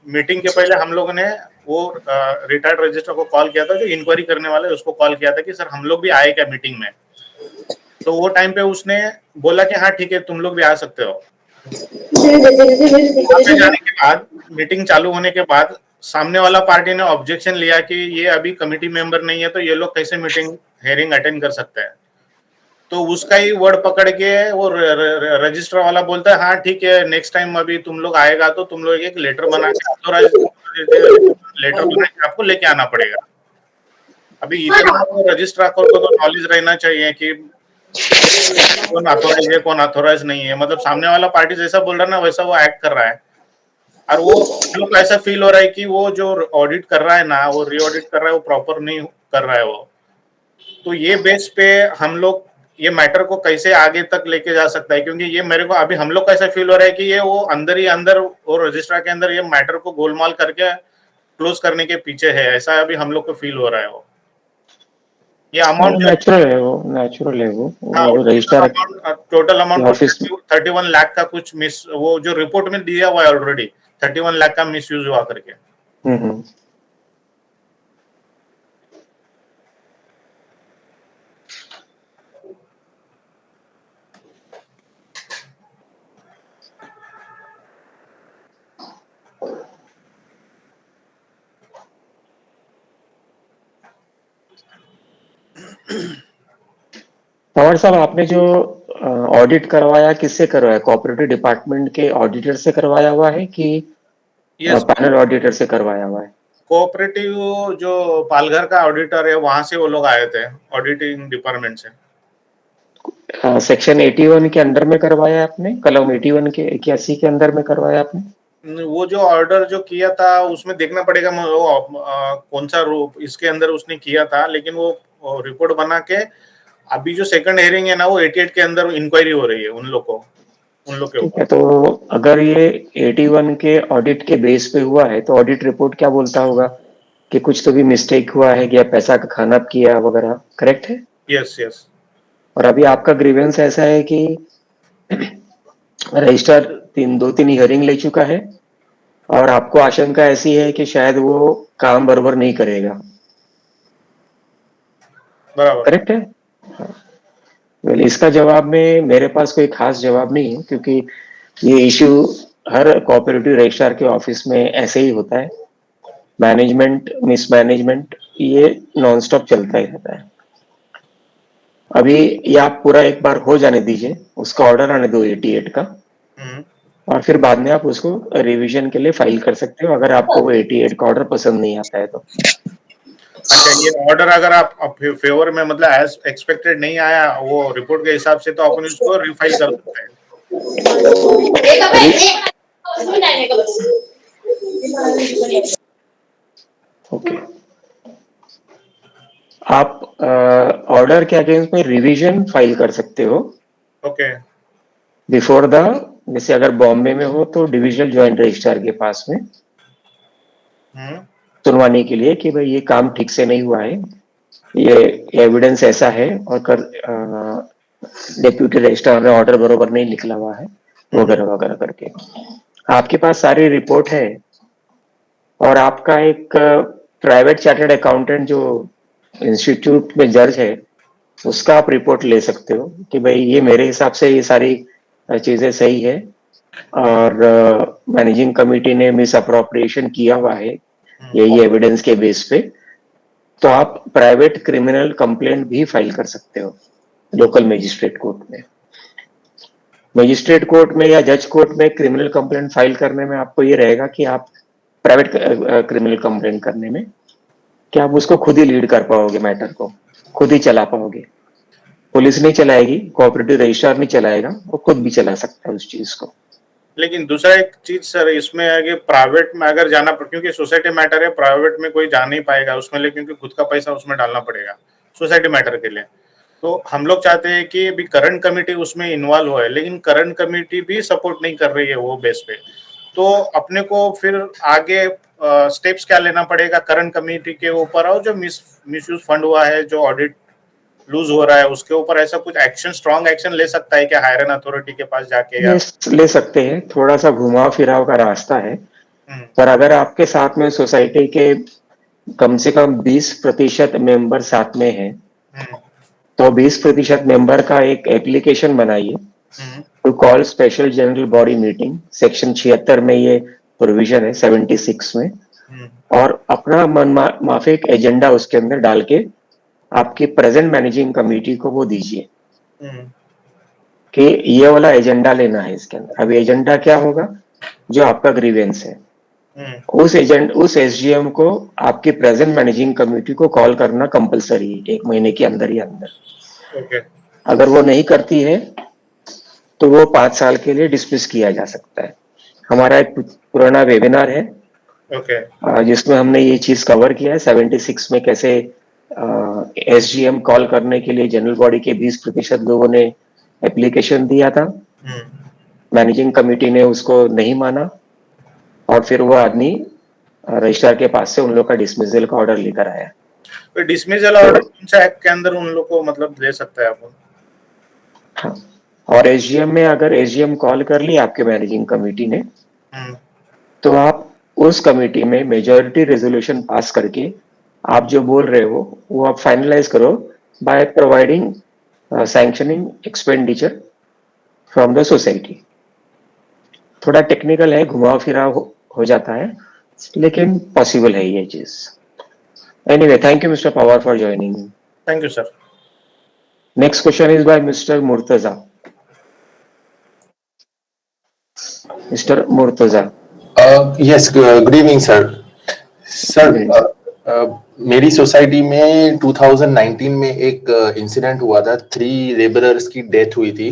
मीटिंग के पहले हम लोगों ने वो रिटायर्ड रजिस्ट्रार को कॉल किया था, जो इंक्वायरी करने वाला है उसको कॉल किया था कि सर हम लोग भी आए क्या मीटिंग में। तो वो टाइम पे उसने बोला कि हाँ ठीक है तुम लोग भी आ सकते हो। वहां पे जाने के बाद, मीटिंग चालू होने के बाद, सामने वाला पार्टी ने ऑब्जेक्शन लिया कि ये अभी कमिटी मेंबर नहीं है तो ये लोग कैसे मीटिंग हेयरिंग अटेंड कर सकते हैं। तो उसका ही वर्ड पकड़ के वो रजिस्ट्रार वाला बोलता है हाँ ठीक है नेक्स्ट टाइम अभी तुम लोग आएगा तो तुम लोग एक लेटर बना के लेटर बना के आपको लेके आना पड़ेगा। अभी इतना रजिस्ट्रार को तो नॉलेज रहना चाहिए कि कौन अथोराइज है कौन अथोराइज नहीं है। मतलब सामने वाला पार्टी जैसा बोल रहा है ना वैसा वो एक्ट कर रहा है, और वो हम लोग को ऐसा फील हो रहा है कि वो जो ऑडिट कर रहा है ना वो रीऑडिट कर रहा है वो प्रॉपर नहीं कर रहा है वो। तो ये बेस पे हम लोग ये मैटर को कैसे आगे तक लेके जा सकता है, क्योंकि ये मेरे को अभी हम लोग को ऐसा फील हो रहा है कि ये वो अंदर ही अंदर वो रजिस्ट्रार के अंदर ये मैटर को गोलमाल करके क्लोज करने के पीछे है, ऐसा अभी हम लोग को फील हो रहा है। वो ये अमाउंट नेचुरल है वो registrar total amount office 31 lakh का कुछ मिस, वो जो रिपोर्ट में दिया हुआ है ऑलरेडी 31 लाख का मिस यूज हुआ करके। पवार साहब, आपने जो ऑडिट करवाया, किससे करवाया? कोऑपरेटिव डिपार्टमेंट के ऑडिटर से करवाया हुआ है कि यस, पैनल ऑडिटर से करवाया हुआ है? कोऑपरेटिव जो पालघर का ऑडिटर है वहां से वो लोग आए थे, ऑडिटिंग डिपार्टमेंट से। सेक्शन 81 के अंडर में करवाया आपने? कलम 81 के 81 के अंदर में करवाया आपने? वो जो ऑर्डर जो किया था उसमें देखना पड़ेगा वो कौन सा रूप इसके अंदर उसने किया था, लेकिन वो रिपोर्ट बना के अभी जो सेकंड हेयरिंग है ना वो 88 के अंदर इंक्वायरी हो रही है उन लोग के ठीक है, ऊपर। तो अगर ये 81 के ऑडिट के बेस पे हुआ है तो ऑडिट रिपोर्ट क्या बोलता होगा कि कुछ तो भी मिस्टेक हुआ है या पैसा का खाना किया वगैरह, करेक्ट है? Yes yes. और अभी आपका ग्रीवेंस ऐसा है कि रजिस्ट्रार 2-3 हियरिंग ले चुका है और आपको आशंका ऐसी है कि शायद वो काम बराबर नहीं करेगा, बराबर। करेक्ट है? वेल, इसका जवाब में मेरे पास कोई खास जवाब नहीं है, क्योंकि ये इशू हर कोऑपरेटिव रजिस्ट्रार के ऑफिस में ऐसे ही होता है। मैनेजमेंट मिसमैनेजमेंट ये नॉन स्टॉप चलता ही रहता है। अभी ये आप पूरा एक बार हो जाने दीजिए, उसका ऑर्डर आने दो 88 का, और फिर बाद में आप उसको रिवीजन के लिए फाइल कर सकते हो, अगर आपको वो 88 का ऑर्डर पसंद नहीं आता है तो। अच्छा, ये ऑर्डर अगर आप फेवर में मतलब एज एक्सपेक्टेड नहीं आया वो रिपोर्ट के हिसाब से, तो अपन इसको रिफाइल कर सकते हैं। ओके, आप ऑर्डर के अगेंस्ट में रिवीजन फाइल कर सकते हो ओके। बिफोर द, जैसे अगर बॉम्बे में हो तो डिविजनल ज्वाइंट रजिस्ट्रार के पास में सुनवाने के लिए कि भाई ये काम ठीक से नहीं हुआ है, ये एविडेंस ऐसा है, और डेप्यूटी रजिस्ट्रार ने ऑर्डर बरोबर नहीं निकला हुआ है, वगैरह वगैरह करके। आपके पास सारी रिपोर्ट है और आपका एक प्राइवेट चार्टर्ड अकाउंटेंट जो इंस्टीट्यूट में जज है उसका आप रिपोर्ट ले सकते हो कि भाई ये मेरे हिसाब से ये सारी चीजें सही है और मैनेजिंग कमेटी ने मिस अप्रोप्रिएशन किया हुआ है यही एविडेंस के बेस पे, तो आप प्राइवेट क्रिमिनल कंप्लेंट भी फाइल कर सकते हो लोकल मजिस्ट्रेट कोर्ट में। मजिस्ट्रेट कोर्ट में या जज कोर्ट में क्रिमिनल कंप्लेंट फाइल करने में आपको ये रहेगा कि आप प्राइवेट क्रिमिनल कंप्लेंट करने में कि आप उसको खुद ही लीड कर पाओगे, मैटर को खुद ही चला पाओगे। पुलिस नहीं चलाएगी, कोऑपरेटिव रजिस्ट्रार नहीं चलाएगा, वो खुद भी चला सकता है उस चीज को। लेकिन दूसरा एक चीज सर इसमें है कि प्राइवेट में अगर जाना पड़े, क्योंकि सोसाइटी मैटर है, प्राइवेट में कोई जा नहीं पाएगा उसमें, लेकिन क्योंकि खुद का पैसा उसमें डालना पड़ेगा सोसाइटी मैटर के लिए। तो हम लोग चाहते हैं कि अभी करंट कमेटी उसमें इन्वॉल्व हो, लेकिन करंट कमेटी भी सपोर्ट नहीं कर रही है वो बेस पे। तो अपने को फिर आगे स्टेप्स क्या लेना पड़ेगा करंट कमेटी के ऊपर, और जो मिसयूज फंड हुआ है, जो ऑडिट लूज हो रहा है उसके ऊपर ऐसा कुछ एक्शन, स्ट्रॉन्ग एक्शन ले सकता है क्या हायर अथॉरिटी के पास जाके? या ले सकते हैं, थोड़ा सा घुमाव फिराव का रास्ता है, पर अगर आपके साथ में सोसाइटी के कम से कम 20% मेंबर साथ में है तो 20% मेंबर का एक एप्लीकेशन बनाइए to call special general body meeting. Section 76 में ये प्रोविजन है, 76 में, और अपना मन माफिक एजेंडा उसके अंदर डाल के आपकी प्रेजेंट मैनेजिंग कमेटी को वो दीजिए कि ये वाला एजेंडा लेना है इसके अंदर। अब एजेंडा क्या होगा? जो आपका ग्रीवेंस है उस एसजीएम को आपकी प्रेजेंट मैनेजिंग कमेटी को कॉल करना कंपलसरी है 1 महीने के अंदर ही अंदर। अगर वो नहीं करती है तो वो 5 साल के लिए डिसमिस किया जा सकता है। हमारा एक पुराना वेबिनार है जिसमें हमने ये चीज कवर किया है 76 में कैसे एसजीएम कॉल करने के लिए जनरल बॉडी के 20% लोगों ने एप्लीकेशन दिया था, मैनेजिंग कमेटी ने उसको नहीं माना और फिर वो आदमी रजिस्ट्रार के पास से उन लोग का डिसमिसल का ऑर्डर लेकर आया। तो डिसमिसल ऑर्डर कौन सा एक्ट के अंदर उन लोग को मतलब दे सकता है अपन? हाँ, और एसजीएम में अगर एसजीएम कॉल कर ली आपके मैनेजिंग कमेटी ने तो आप उस कमेटी में मेजॉरिटी रेजोल्यूशन पास करके आप जो बोल रहे हो वो आप फाइनलाइज करो by providing sanctioning expenditure from the society. थोड़ा टेक्निकल है, घुमाव फिराव हो जाता है, लेकिन पॉसिबल है ये चीज। Anyway, thank you mister Pawar for joining. Thank you sir. Next question is by mister Murtaza. Mr. Murtaza. Yes, good evening, sir. Sir, मेरी सोसाइटी में 2019 में एक इंसिडेंट हुआ था, 3 लेबरर्स की डेथ हुई थी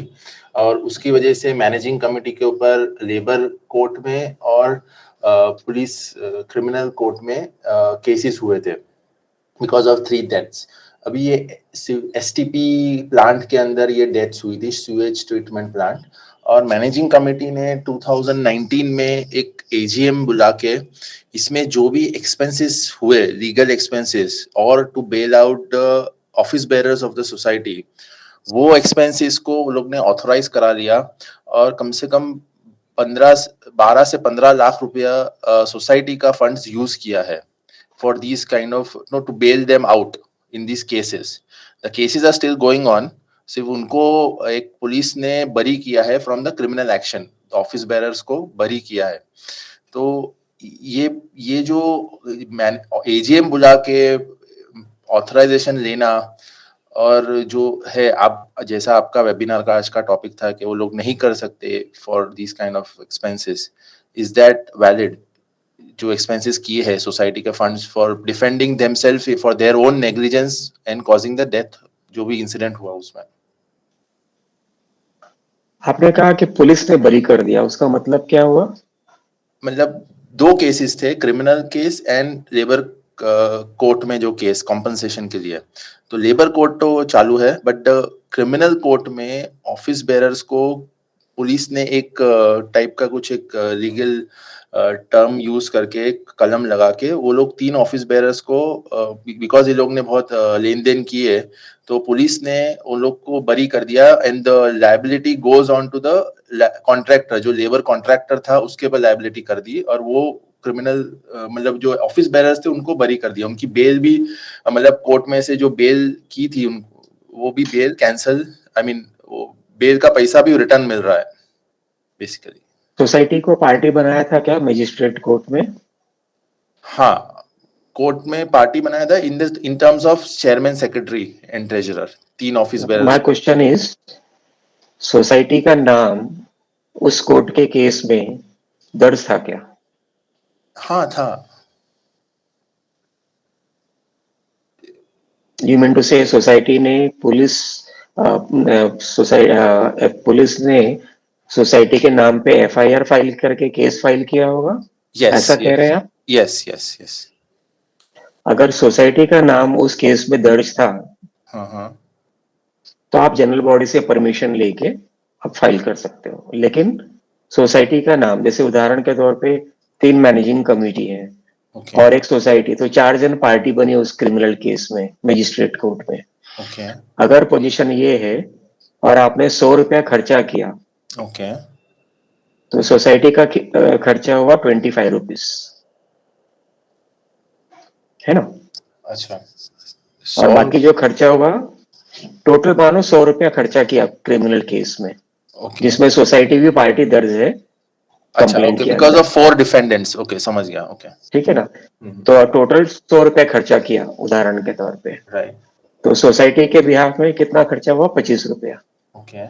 और उसकी वजह से मैनेजिंग कमेटी के ऊपर लेबर कोर्ट में और पुलिस क्रिमिनल कोर्ट में केसेस हुए थे बिकॉज ऑफ 3 डेथ्स। अभी ये एसटीपी प्लांट के अंदर ये डेथ्स हुई थी, सीवेज ट्रीटमेंट प्लांट, और मैनेजिंग कमेटी ने 2019 में एक एजीएम बुला के इसमें जो भी एक्सपेंसेस हुए, लीगल एक्सपेंसेस और to bail out the office bearers of the society, वो एक्सपेंसेस को वो लोग ने ऑथराइज करा लिया और कम से कम 12 से 15 लाख रुपया सोसाइटी का फंड्स यूज किया है for these kind of to bail them out in these cases. The cases are still going on. सिर्फ उनको एक पुलिस ने बरी किया है from the criminal action, office bearers को बरी किया है। तो ये जो एजीएम बुला के ऑथराइजेशन लेना और जो है, आप जैसा आपका वेबिनार का आज का टॉपिक था कि वो लोग नहीं कर सकते for this kind of expenses, is that valid? जो एक्सपेंसेस किए हैं सोसाइटी के funds for defending themselves for their own negligence and causing the death, जो भी इंसिडेंट हुआ उसमें। आपने कहा कि पुलिस ने बरी कर दिया, उसका मतलब क्या हुआ? मतलब 2 केसेस थे, criminal case and labour court में जो केस कॉम्पनसेशन के लिए। तो लेबर कोर्ट तो चालू है, बट क्रिमिनल कोर्ट में ऑफिस बेरर्स को पुलिस ने एक टाइप का कुछ एक लीगल टर्म यूज करके, एक कलम लगा के, वो लोग 3 ऑफिस बेरर्स को, बिकॉज ये लोग ने बहुत लेन देन किए, तो पुलिस ने उन लोग को बरी कर दिया and the liability goes on to the contractor, जो लेबर कॉन्ट्रैक्टर था उसके ऊपर लायबिलिटी कर दी, और वो क्रिमिनल मतलब जो ऑफिस बेरर्स थे उनको बरी कर दिया। उनकी बेल भी मतलब कोर्ट में से जो बेल की थी उनको, वो भी बेल कैंसल, आई मीन वो बेल का पैसा भी रिटर्न मिल रहा है बेसिकली। सोसाइटी को पार्टी बनाया था क्या मजिस्ट्रेट कोर्ट में? हाँ, कोर्ट में पार्टी बनाया था in terms of chairman, secretary and treasurer, 3 office bearers. My question is, society का नाम उस कोर्ट के केस में दर्ज था क्या? हाँ था। यू मीन टू से सोसाइटी ने पुलिस ने सोसाइटी के नाम पे एफआईआर फाइल करके केस फाइल किया होगा? Yes, ऐसा कह रहे हैं आप? yes. अगर सोसाइटी का नाम उस केस में दर्ज था, हाँ, तो आप जनरल बॉडी से परमिशन लेके आप फाइल कर सकते हो। लेकिन सोसाइटी का नाम, जैसे उदाहरण के तौर पे 3 मैनेजिंग कमेटी है okay, और एक सोसाइटी, तो 4 जन पार्टी बनी उस क्रिमिनल केस में मजिस्ट्रेट कोर्ट में। okay, अगर पोजीशन ये है और आपने 100 रुपया खर्चा किया, okay, तो सोसाइटी का खर्चा हुआ 25 रुपीज, है ना? अच्छा। और बाकी जो खर्चा हुआ, टोटल मानो 100 रुपया खर्चा किया क्रिमिनल केस में, okay, जिसमें सोसाइटी भी पार्टी दर्ज है, अच्छा, कंप्लेंट okay, किया because गया। of 4 defendants, okay, समझ गया, okay, ठीक है ना? तो टोटल 100 रुपया खर्चा किया उदाहरण के तौर पे, right, तो सोसाइटी के बिहाफ में कितना खर्चा हुआ? 25 रुपया। okay,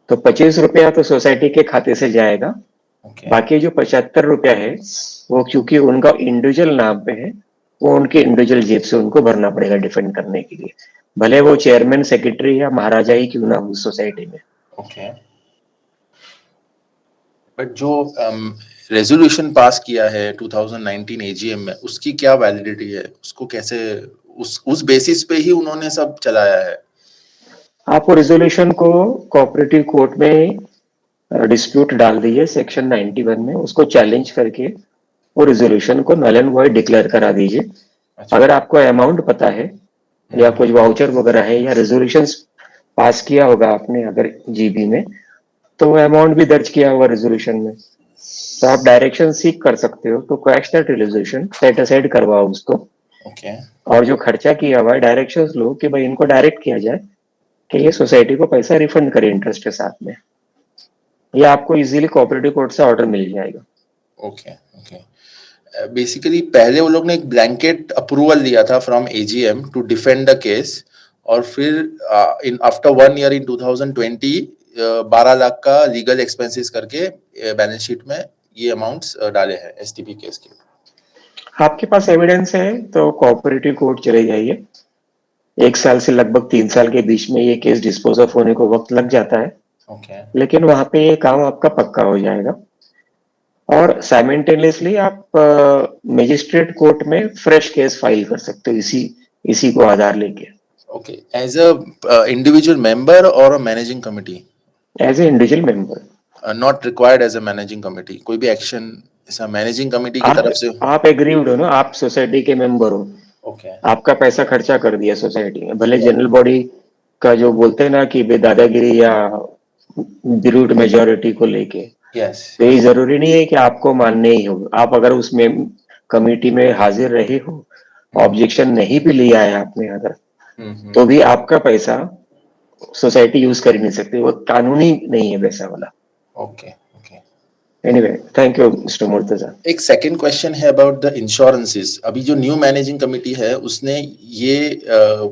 तो 25 रुपया तो सोसाइटी के खाते से जाएगा, okay, बाकी जो 75 रुपया है वो क्योंकि उनका इंडिविजुअल नाम पे है, वो उनके इंडिविजुअल जेब से उनको भरना पड़ेगा डिफेंड करने के लिए, भले वो चेयरमैन, सेक्रेटरी या महाराजा ही क्यों ना हो सोसाइटी में। okay. बट जो रेजोल्यूशन पास किया है 2019 एजीएम में, उसकी क्या वैलिडिटी है? उसको कैसे उस बेसिस पे ही उन्होंने सब चलाया है? आपको रेजोल्यूशन को कोऑपरेटिव कोर्ट में डिस्प्यूट डाल दी है सेक्शन 91 में, उसको चैलेंज करके वो रेजोल्यूशन को नल एंड वॉइड डिक्लेयर करा दीजिए। अच्छा, अगर आपको अमाउंट पता है या कुछ वाउचर वगैरह है या रेजोल्यूशन पास किया होगा आपने अगर जीबी में, तो वो अमाउंट भी दर्ज किया होगा रेजोल्यूशन में, तो आप डायरेक्शन सीख कर सकते हो, तो quash that resolution, set aside करवाओ उसको, ओके, और जो खर्चा किया हुआ है डायरेक्शंस लो कि भाई इनको डायरेक्ट किया जाए कि ये सोसाइटी को पैसा रिफंड करे इंटरेस्ट के साथ में। ये आपको इजीली कोऑपरेटिव कोर्ट से ऑर्डर मिल जाएगा। Okay, okay. बेसिकली पहले वो लोग ने एक ब्लैंकेट अप्रूवल लिया था from AGM to defend the case, और फिर in after 1 year in 2020 12 lakh का लीगल एक्सपेंसेस करके बैलेंस शीट में ये अमाउंट्स डाले हैं एसटीपी केस के। आपके पास एविडेंस है तो कोऑपरेटिव कोर्ट चले जाइए। 1 साल से लगभग 3 साल के बीच में ये केस डिस्पोज ऑफ होने को वक्त लग जाता है, ओके लेकिन वहां पे ये काम आपका पक्का हो जाएगा। और साइमल्टेनियसली आप मजिस्ट्रेट कोर्ट में फ्रेश केस फाइल कर सकते हो इसी को आधार लेके, okay as a individual member और a managing committee, as a individual member. Not required as a managing committee. कोई भी एक्शन ऐसा मैनेजिंग कमिटी की तरफ से? आप एग्रीव्ड हो ना, आप सोसाइटी के मेंबर हो, ओके आपका पैसा खर्चा कर दिया सोसाइटी में, भले जनरल बॉडी का जो बोलते हैं ना कि दादागिरी या ब्रूट मेजोरिटी को लेके, यस तो ये जरूरी नहीं है कि आपको मानने ही हो। आप अगर उसमें कमेटी में हाजिर रहे हो, ऑब्जेक्शन नहीं भी लिया है आपने अगर, तो भी आपका पैसा सोसाइटी यूज कर ही नहीं सकती, वो कानूनी नहीं है वैसा वाला। Okay okay. Anyway, thank you mister Murtaza. एक सेकंड क्वेश्चन है अबाउट द इंश्योरेंसेस। अभी जो न्यू मैनेजिंग कमिटी है उसने ये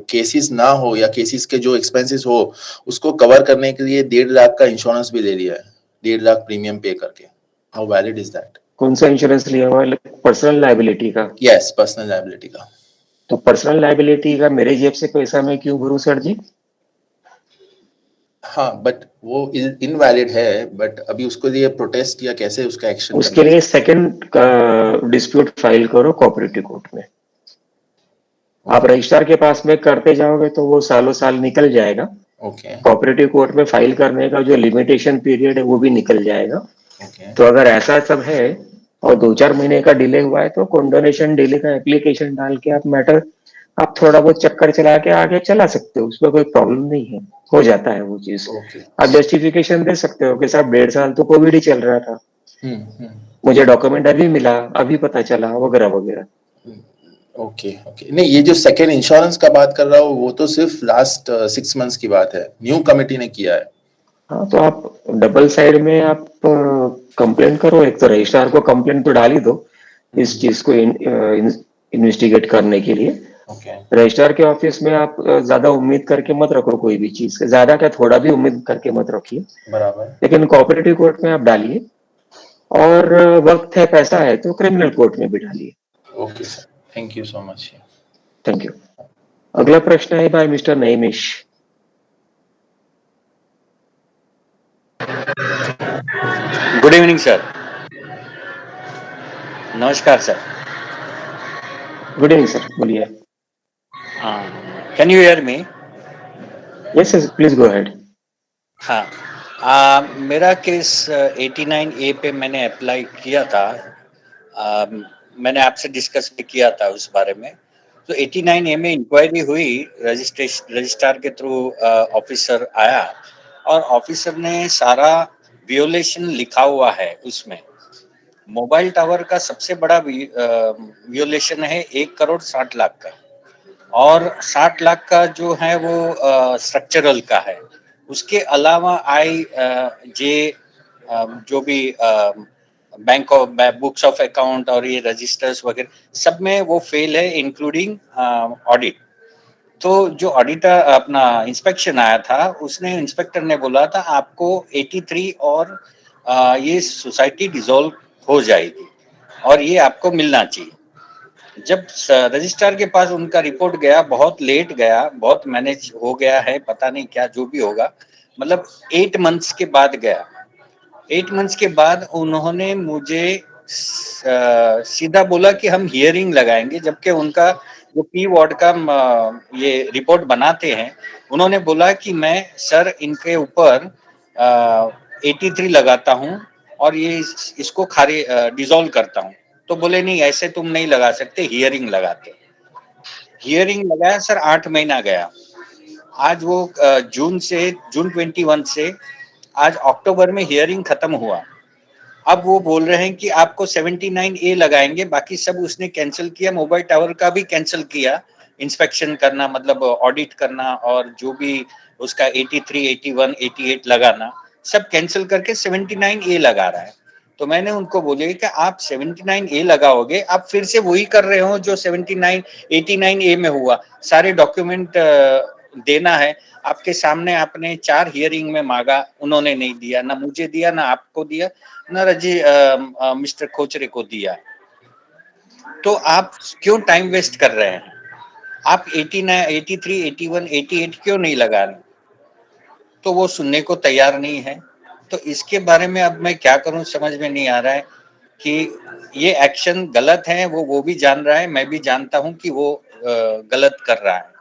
केसेस ना हो या केसेस के जो एक्सपेंसेस हो उसको कवर करने के लिए 1.5 लाख का इंश्योरेंस भी ले लिया है, 1.5 लाख प्रीमियम पे करके। How valid is that? कौन सा इंश्योरेंस लिया हुआ है? पर्सनल लायबिलिटी का? यस, पर्सनल लायबिलिटी का। तो पर्सनल लायबिलिटी का मेरे जेब से पैसा मैं क्यों भरूं सर जी? हाँ, बट वो इनवैलिड है, बट अभी उसको लिए प्रोटेस्ट या कैसे उसका एक्शन? उसके लिए सेकंड डिस्प्यूट फाइल करो कोऑपरेटिव कोर्ट में। आप रजिस्ट्रार के पास में करते जाओगे तो वो सालों साल निकल जाएगा। ओके कोऑपरेटिव कोर्ट में फाइल करने का जो लिमिटेशन पीरियड है वो भी निकल जाएगा। ओके तो अगर ऐसा सब है और 2-4 महीने का डिले हुआ है तो कंडोनेशन डिले का एप्लीकेशन डाल के आप मैटर, आप थोड़ा बहुत चक्कर चला के आगे चला सकते हो, उसमें कोई प्रॉब्लम नहीं है, हो जाता है वो चीज। ओके। आप जस्टिफिकेशन दे सकते हो कि साहब 1.5 साल तो कोविड ही चल रहा था, मुझे डॉक्यूमेंट अभी मिला, अभी पता चला, वगैरह वगैरह। Okay okay. नहीं, ये जो सेकंड इंश्योरेंस का बात कर रहा हूँ वो तो सिर्फ लास्ट 6 मंथ्स की बात है, न्यू कमिटी ने किया है। हाँ, तो आप डबल साइड में आप कंप्लेंट करो। एक तो रजिस्ट्रार को कंप्लेंट तो डाल ही दो इस चीज को इन्वेस्टिगेट करने के लिए। ओके रजिस्ट्रार के ऑफिस में आप ज्यादा उम्मीद करके मत रखो कोई भी चीज, ज्यादा क्या थोड़ा भी उम्मीद करके मत रखिए, बराबर। लेकिन कोऑपरेटिव कोर्ट में आप डालिए, और वक्त है पैसा है तो क्रिमिनल कोर्ट में भी डालिए। Okay sir, thank you so much. Thank you. अगला प्रश्न है by mister Naimish. Good evening sir. नमस्कार सर। गुड इवनिंग सर, बोलिए। Can you hear me? Yes yes, please go ahead. हाँ, मेरा केस 89A पे मैंने अप्लाई किया था। मैंने आपसे डिस्कस भी किया था उस बारे में। तो 89A में इंक्वायरी हुई, रजिस्ट्रार के थ्रू ऑफिसर आया और ऑफिसर ने सारा वियोलेशन लिखा हुआ है उसमें। मोबाइल टावर का सबसे बड़ा वियोलेशन है 1,60,00,000 का, और 60 लाख का जो है वो स्ट्रक्चरल का है। उसके अलावा जे जो भी bank of books of account और ये रजिस्टर्स वगैरह सब में वो फेल है, इंक्लूडिंग ऑडिट। तो जो ऑडिटर अपना इंस्पेक्शन आया था, उसने इंस्पेक्टर ने बोला था आपको 83 और ये सोसाइटी डिसॉल्व हो जाएगी और ये आपको मिलना चाहिए। जब रजिस्ट्रार के पास उनका रिपोर्ट गया, बहुत लेट गया, बहुत मैनेज हो गया है, पता नहीं क्या जो भी होगा, मतलब 8 मंथ्स के बाद गया। 8 मंथ्स के बाद उन्होंने मुझे सीधा बोला कि हम हियरिंग लगाएंगे, जबकि उनका जो पी वार्ड का ये रिपोर्ट बनाते हैं, उन्होंने बोला कि मैं सर इनके ऊपर 83 लगाता हूँ और ये इसको डिसॉल्व करता हूँ। तो बोले नहीं, ऐसे तुम नहीं लगा सकते, हियरिंग लगाते। हियरिंग लगाया सर, 8 महीना गया। आज वो जून 21 से आज अक्टूबर में हियरिंग खत्म हुआ। अब वो बोल रहे हैं कि आपको 79A लगाएंगे, बाकी सब उसने कैंसिल किया। मोबाइल टावर का भी कैंसिल किया, इंस्पेक्शन करना मतलब ऑडिट करना, और जो भी उसका 83, 81, 88 लगाना सब कैंसिल करके 79A लगा रहा है। तो मैंने उनको बोले कि आप 79A लगाओगे, आप फिर से वही कर रहे हो जो 89 89A में हुआ। सारे डॉक्यूमेंट देना है, आपके सामने आपने 4 हियरिंग में मांगा, उन्होंने नहीं दिया, ना मुझे दिया, ना आपको दिया, ना मिस्टर खोचरे को दिया। तो आप क्यों टाइम वेस्ट कर रहे हैं? आप 89, 83, 81, 88 क्यों नहीं लगा रहे? तो वो सुनने को तैयार नहीं है। तो इसके बारे में अब मैं क्या करूं समझ में नहीं आ रहा है कि ये एक्शन गलत है, वो भी जान रहा है, मैं भी जानता हूं कि वो गलत कर रहा है।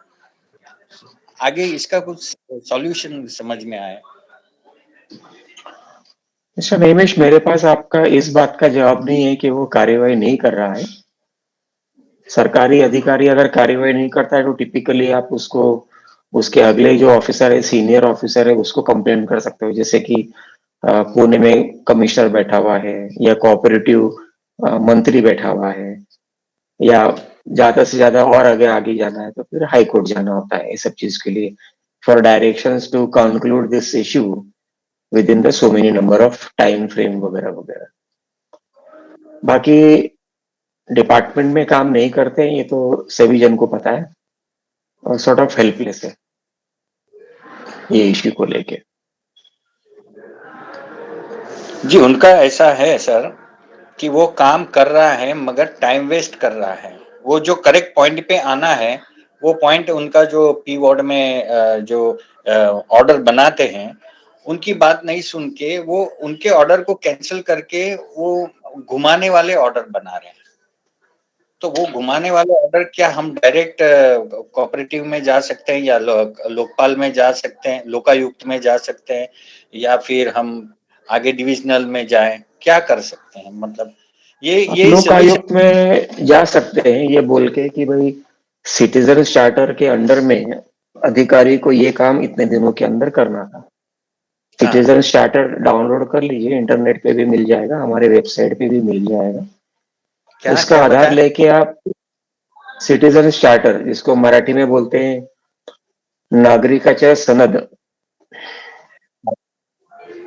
आगे इसका कुछ सॉल्यूशन समझ में आए। मिस्टर नैमिष, मेरे पास आपका इस बात का जवाब नहीं है कि वो कार्यवाही नहीं कर रहा है। सरकारी अधिकारी अगर कार्यवाही नहीं करता है तो टिपिकली आप उसको उसके अगले जो ऑफिसर है, सीनियर ऑफिसर है, उसको कंप्लेन कर सकते हो। जैसे कि पुणे में कमिश्नर बैठा हुआ है, या कोऑपरेटिव मंत्री बैठा हुआ है, या ज्यादा से ज्यादा और अगर आगे जाना है तो फिर हाई कोर्ट जाना होता है, ये सब चीज के लिए, for directions to conclude this issue within the so many number of time frame वगैरह वगैरह। बाकी डिपार्टमेंट में काम नहीं करते हैं, ये तो सभी जन को पता है, और सॉर्ट ऑफ हेल्पलेस है ये इश्यू को लेके। जी, उनका ऐसा है सर कि वो काम कर रहा है मगर टाइम वेस्ट कर रहा है। वो जो करेक्ट पॉइंट पे आना है, वो पॉइंट उनका जो पी वार्ड में जो ऑर्डर बनाते हैं, उनकी बात नहीं सुन के वो उनके ऑर्डर को कैंसिल करके वो घुमाने वाले ऑर्डर बना रहे हैं। तो वो घुमाने वाले ऑर्डर क्या हम डायरेक्ट कोऑपरेटिव में जा सकते हैं, या लोकपाल में जा सकते हैं, लोकायुक्त में जा सकते हैं, या फिर हम आगे डिविजनल में जाएं? क्या कर सकते हैं? मतलब ये लोक सभी आयुक्त में जा सकते हैं ये बोल के कि भाई सिटीजन चार्टर के अंडर में अधिकारी को ये काम इतने दिनों के अंदर करना था। सिटीजन चार्टर डाउनलोड कर लीजिए, इंटरनेट पे भी मिल जाएगा, हमारे वेबसाइट पे भी मिल जाएगा। क्या उसका क्या आधार बताएं? लेके आप सिटीजन चार्टर, जिसको मराठी में बोलते हैं नागरिकाच्या सनद,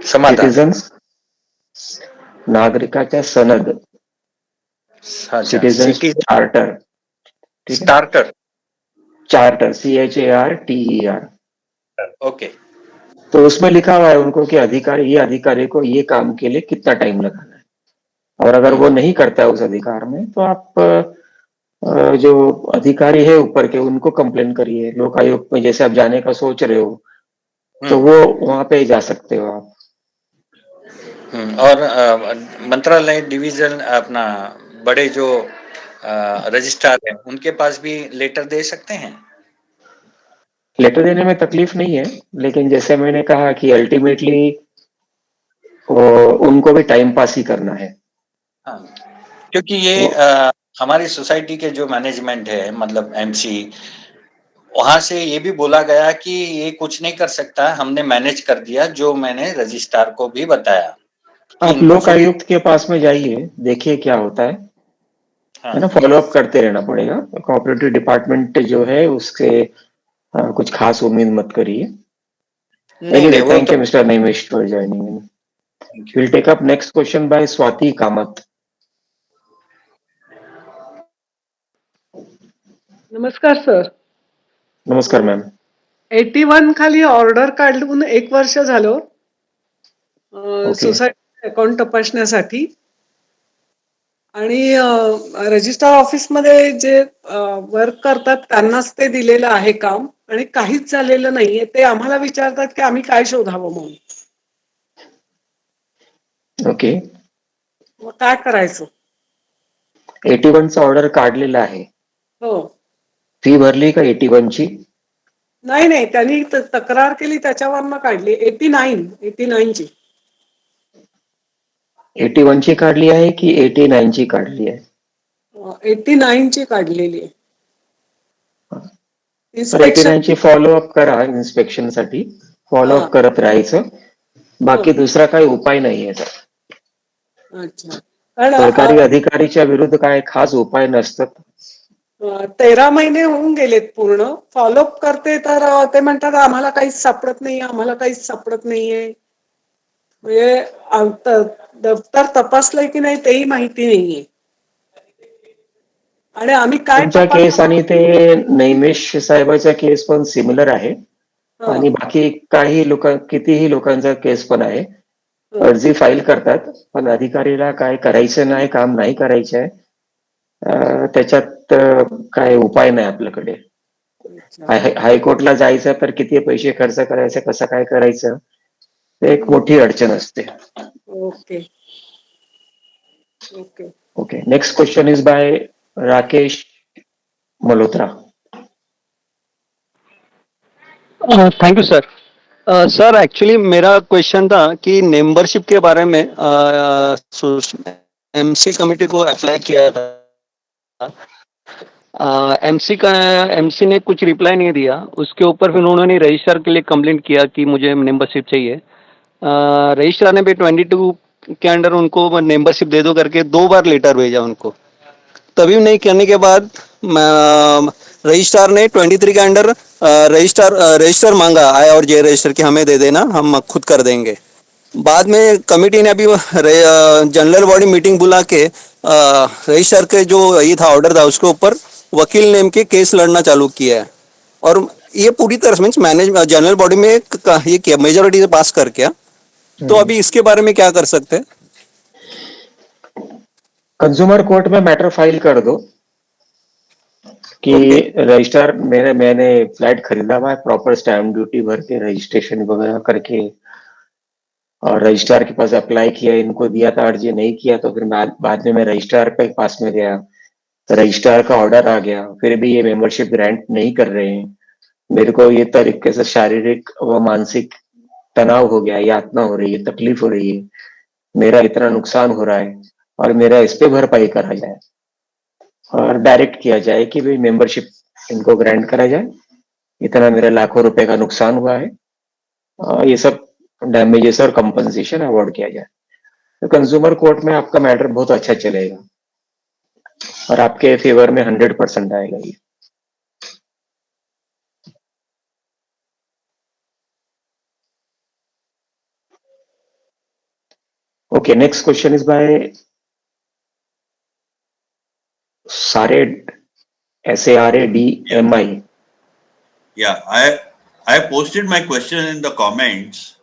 समाधान। सिटीजन नागरिकाच्या सनद, अच्छा, सिटीजन सिटी चार्टर, ठीक है, स्टार्टर। Charter, CHARTER। ओके। तो उसमें लिखा हुआ है उनको कि अधिकारी को ये काम के लिए कितना टाइम लगाना है, और अगर वो नहीं करता है उस अधिकार में तो आप जो अधिकारी है ऊपर के उनको कंप्लेन करिए। लोक आयोग में जैसे आप जाने का सोच रहे हो तो वो वहां पे जा सकते हो आप। और मंत्रालय डिवीजन अपना बड़े जो रजिस्ट्रार हैं उनके पास भी लेटर दे सकते हैं? लेटर देने में तकलीफ नहीं है, लेकिन जैसे मैंने कहा कि अल्टीमेटली उनको भी टाइम पास ही करना है। हाँ, क्योंकि ये हमारी सोसाइटी के जो मैनेजमेंट है, मतलब MC, वहां से ये भी बोला गया कि ये कुछ नहीं कर सकता, हमने मैनेज कर दिया, जो मैंने रजिस्ट्रार को भी बताया कि आप इनको लोक फिर आयुक्त के पास में जाइए, देखिए क्या होता है हाँ। ना, फॉलो अप करते रहना पड़ेगा। कोऑपरेटिव डिपार्टमेंट जो है उसके कुछ खास उम्मीद मत करिए। नहीं नहीं, Anyway, वो thank तो you, Mr. Nimish, for joining in. Thank you. We'll take up next question by Swati Kamath. नमस्कार सर. नमस्कार मॅम. 81 खाली ऑर्डर काढून 1 वर्ष झालं ओके. सोसायटी अकाउंट तपासण्यासाठी, आणि रजिस्ट्रार ऑफिसमध्ये जे वर्क करतात त्यांनाच ते दिलेलं आहे काम, आणि काहीच झालेलं नाहीये. ते आम्हाला विचारतात की आम्ही काय शोधावं म्हणून. ओके. मग काय करायचं? 81 चा ऑर्डर काढलेला आहे. हो. फी भरली का 81 ची? नाही नाही, त्यांनी तक्रार केली त्याच्यावरनं काढली. 89 ची. 81 ची काढली आहे की 89 ची काढली आहे? 89 ची काढलेली आहे. तर 89 ची फॉलोअप करा, इन्स्पेक्शन साठी फॉलोअप करत राहायचं. बाकी दुसरा काही उपाय नाहीये सर. अच्छा. सरकारी अधिकारीच्या विरुद्ध काय खास उपाय नसतात. 13 महिने होऊन गेलेत पूर्ण. फॉलोअप करते तर ते म्हणतात आम्हाला काहीच सापडत नाहीये, आम्हाला काहीच सापडत नाहीये. म्हणजे दफ्तर तपासलंय की नाही तेही माहिती नाहीये. आणि आम्ही काय तुमचा तपास केस आणि ते नैमेश साहेबाचा केस पण सिमिलर आहे आणि बाकी काही लोक कितीही लोकांचा केस पण आहे. अर्जी फाईल करतात पण अधिकारीला काय करायचं नाही, काम नाही करायचं आहे, त्याच्यात काय उपाय नाही आपल्याकडे. हायकोर्टला जायचं तर किती पैसे खर्च करायचे, कसं काय करायचं, ते एक मोठी अडचण असते. Okay okay. Okay, next question is bye Rakesh Malhotra. Thank you sir. Sir actually मेरा क्वेश्चन था कि मेंबरशिप के बारे में एमसी कमेटी को अप्लाई किया था. एमसी ने कुछ रिप्लाई नहीं दिया. उसके ऊपर फिर उन्होंने रजिस्ट्रार के लिए कंप्लेंट किया कि मुझे मेंबरशिप चाहिए. रजिस्ट्रार ने भी 22 के अंडर उनको मेंबरशिप दे दो करके 2 बार लेटर भेजा उनको. तभी नहीं करने के बाद रजिस्ट्रार ने 23 के अंडर रजिस्टर मांगा आई और जे रजिस्टर कि हमें दे देना, हम खुद कर देंगे. बाद में कमेटी ने अभी जनरल बॉडी मीटिंग बुला के रजिस्टर के जो ये था ऑर्डर था उसके ऊपर वकील नेम के केस लड़ना चालू किया है. और ये पूरी तरह से मैनेज जनरल बॉडी में ये किया मेजोरिटी से पास कर किया. तो अभी इसके बारे में क्या कर सकते हैं? कंज्यूमर कोर्ट में मैटर फाइल कर दो कि रजिस्टर मैंने फ्लैट खरीदा हुआ है, प्रॉपर स्टैम्प ड्यूटी भर के रजिस्ट्रेशन वगैरह करके, और रजिस्ट्रार के पास अप्लाई किया, इनको दिया था अर्जी, नहीं किया तो फिर बाद में मैं रजिस्ट्रार के पास में गया, रजिस्ट्रार का ऑर्डर आ गया, फिर भी ये मेंबरशिप ग्रांट नहीं कर रहे हैं. मेरे को ये तरीके से शारीरिक व मानसिक तनाव हो गया, यातना हो रही है, तकलीफ हो रही है, मेरा इतना नुकसान हो रहा है, और मेरा इस पे भरपाई करा जाए और डायरेक्ट किया जाए कि भाई मेंबरशिप इनको ग्रांट करा जाए, इतना मेरा लाखों रुपए का नुकसान हुआ है, ये सब डैमेजेस और कंपनसेशन अवॉर्ड किया जाए. तो कंज्यूमर कोर्ट में आपका मैटर बहुत अच्छा चलेगा और आपके फेवर में 100% आएगा ये. Okay, next question is by Sared, SARADMI. Yeah, I posted my question in the comments.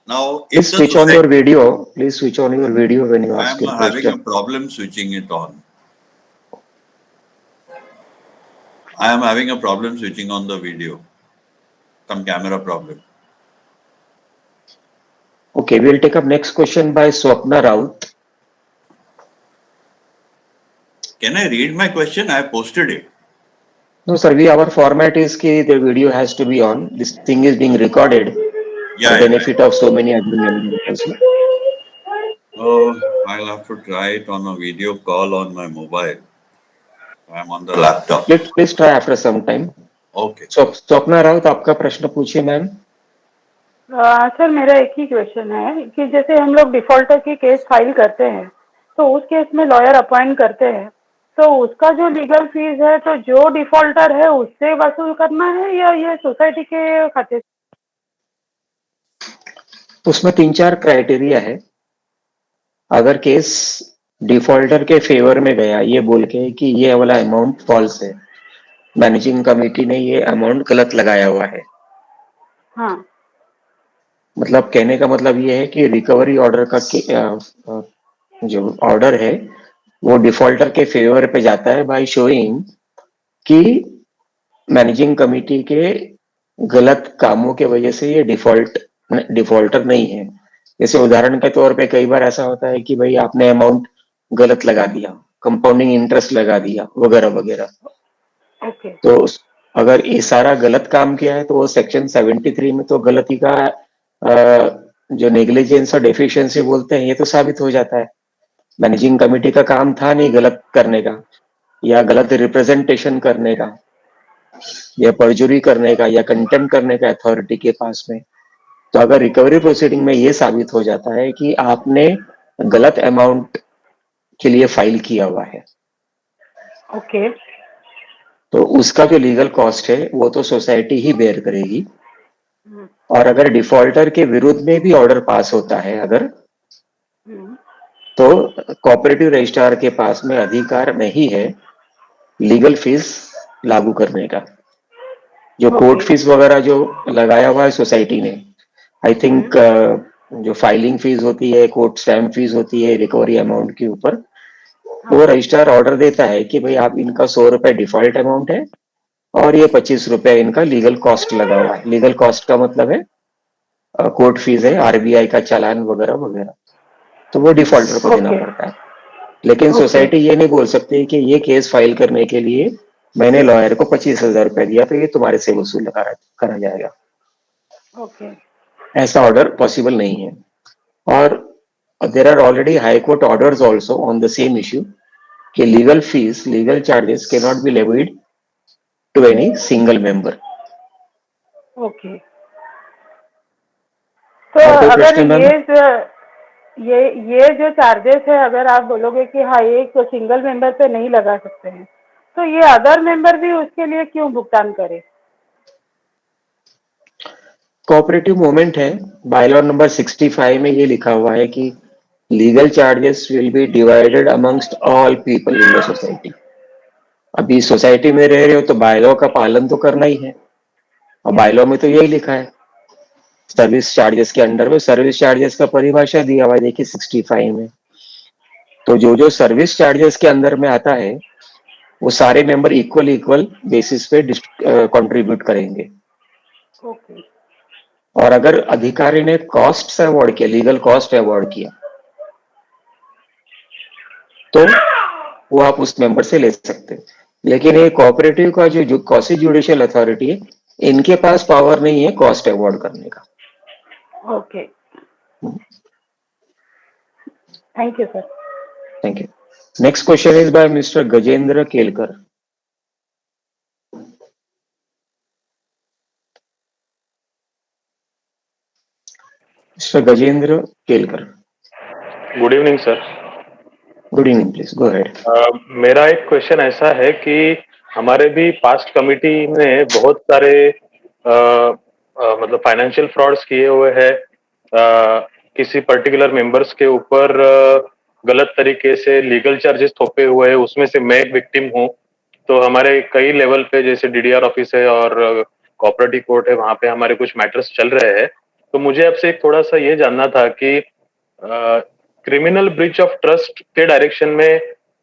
Now, if Please switch on your video. Please switch on your video when you I ask am your having a question. problem switching it on. I am having a problem switching on the video. Some camera problem. Okay, we'll take up next question by Swapna Raut. Can I read my question? I posted it. No, sir. Our format is ki the video has to be on. This thing is being recorded Yeah, for benefit of so many other members. Oh, I'll have to try it on a video call on my mobile. I'm on the laptop. Please try after some time. Okay. So, Swapna Raut, आपका प्रश्न पूछिए मैम. सर मेरा एक ही क्वेश्चन है कि जैसे हम लोग डिफॉल्टर की केस फाइल करते हैं तो उस केस में लॉयर अपॉइंट करते हैं, तो उसका जो लीगल फीस है तो जो डिफॉल्टर है उससे वसूल करना है या ये सोसाइटी के खाते? उसमें 3-4 क्राइटेरिया है. अगर केस डिफॉल्टर के फेवर में गया ये बोल के कि ये वाला अमाउंट फॉल्स है, मैनेजिंग कमेटी ने ये अमाउंट गलत लगाया हुआ है, हाँ, मतलब कहने का मतलब ये है कि रिकवरी ऑर्डर का जो ऑर्डर है वो डिफॉल्टर के फेवर पे जाता है बाय शोइंग कि मैनेजिंग कमेटी के गलत कामों के वजह से ये डिफॉल्टर नहीं है. जैसे उदाहरण के तौर पे कई बार ऐसा होता है कि भाई आपने अमाउंट गलत लगा दिया, कंपाउंडिंग इंटरेस्ट लगा दिया वगैरह वगैरह. ओके. तो अगर ये सारा गलत काम किया है तो वो सेक्शन 73 में तो गलती का जो नेग्लिजेंस और डेफिशिएंसी बोलते हैं ये तो साबित हो जाता है. मैनेजिंग कमेटी का काम था नहीं गलत करने का, या गलत रिप्रेजेंटेशन करने का, या परजुरी करने का, या कंटेम्प्ट करने का अथॉरिटी के पास में. तो अगर रिकवरी प्रोसीडिंग में ये साबित हो जाता है कि आपने गलत अमाउंट के लिए फाइल किया हुआ है, ओके. तो उसका जो लीगल कॉस्ट है वो तो सोसाइटी ही बेयर करेगी. और अगर डिफॉल्टर के विरुद्ध में भी ऑर्डर पास होता है अगर, तो कोऑपरेटिव रजिस्ट्रार के पास में अधिकार नहीं है लीगल फीस लागू करने का। जो Okay. कोर्ट फीस वगैरह जो लगाया हुआ है सोसाइटी ने, आई थिंक जो फाइलिंग फीस होती है, कोर्ट स्टैम्प फीस होती है रिकवरी अमाउंट के ऊपर, वो रजिस्ट्रार ऑर्डर देता है कि भाई आप इनका 100 रुपए डिफॉल्ट अमाउंट है और ये 25 रुपए इनका लीगल कॉस्ट लगा हुआ है। लीगल कॉस्ट का मतलब है कोर्ट फीस है, आरबीआई का चालान वगैरह वगैरह, तो वो डिफॉल्टर को देना Okay. पड़ता है। लेकिन Okay. सोसाइटी ये नहीं बोल सकती कि ये केस फाइल करने के लिए मैंने लॉयर को 25,000 रुपए दिया तो ये तुम्हारे से वसूल करा जाएगा। Okay. ऐसा ऑर्डर पॉसिबल नहीं है। और there are already high court orders also on the same issue कि legal fees, legal charges can not be levied to any single member. Okay. तो और कोई अगर प्रश्न मैम? ये जो चार्जेस है, अगर आप बोलोगे कि हाँ ये तो सिंगल मेंबर पे नहीं लगा सकते हैं, तो ये अदर मेंबर भी उसके लिए क्यों भुगतान करे? कोऑपरेटिव मूवमेंट है, बायलॉ नंबर 65 में ये लिखा हुआ है कि legal charges will be divided amongst all people in the society. अभी सोसाइटी में रह रहे हो तो बायलॉ का पालन तो करना ही है, और बायलॉ में तो यही लिखा है। सर्विस चार्जेस के अंडर में सर्विस चार्जेस का परिभाषा दिया हुआ है, देखिए 65 में। तो जो सर्विस चार्जेस के अंदर में आता है वो सारे मेंबर इक्वल बेसिस पे कंट्रीब्यूट करेंगे। ओके। और अगर अधिकारी ने कॉस्ट से अवॉर्ड किया, लीगल कॉस्ट अवॉर्ड किया, तो वो आप उस मेंबर से ले सकते हैं। लेकिन ये कोऑपरेटिव का जो क्वासी जुडिशियल अथॉरिटी है, इनके पास पावर नहीं है कॉस्ट अवॉर्ड करने का। Okay, thank you sir. Thank you. Next question is by mister Gajendra Kelkar. Mister Gajendra Kelkar. Good evening sir. Good evening, please go ahead. मेरा एक क्वेश्चन ऐसा है कि हमारे भी पास्ट कमिटी ने बहुत सारे मतलब फाइनेंशियल फ्रॉड्स किए हुए हैं, किसी पर्टिकुलर मेंबर्स के ऊपर गलत तरीके से लीगल चार्जेस थोपे हुए हैं, उसमें से मैं एक विक्टिम हूँ। तो हमारे कई लेवल पे जैसे डीडीआर ऑफिस है और कोऑपरेटिव कोर्ट है, वहां पे हमारे कुछ मैटर्स चल रहे हैं। तो मुझे आपसे एक थोड़ा सा ये जानना था कि क्रिमिनल ब्रीच ऑफ ट्रस्ट के डायरेक्शन में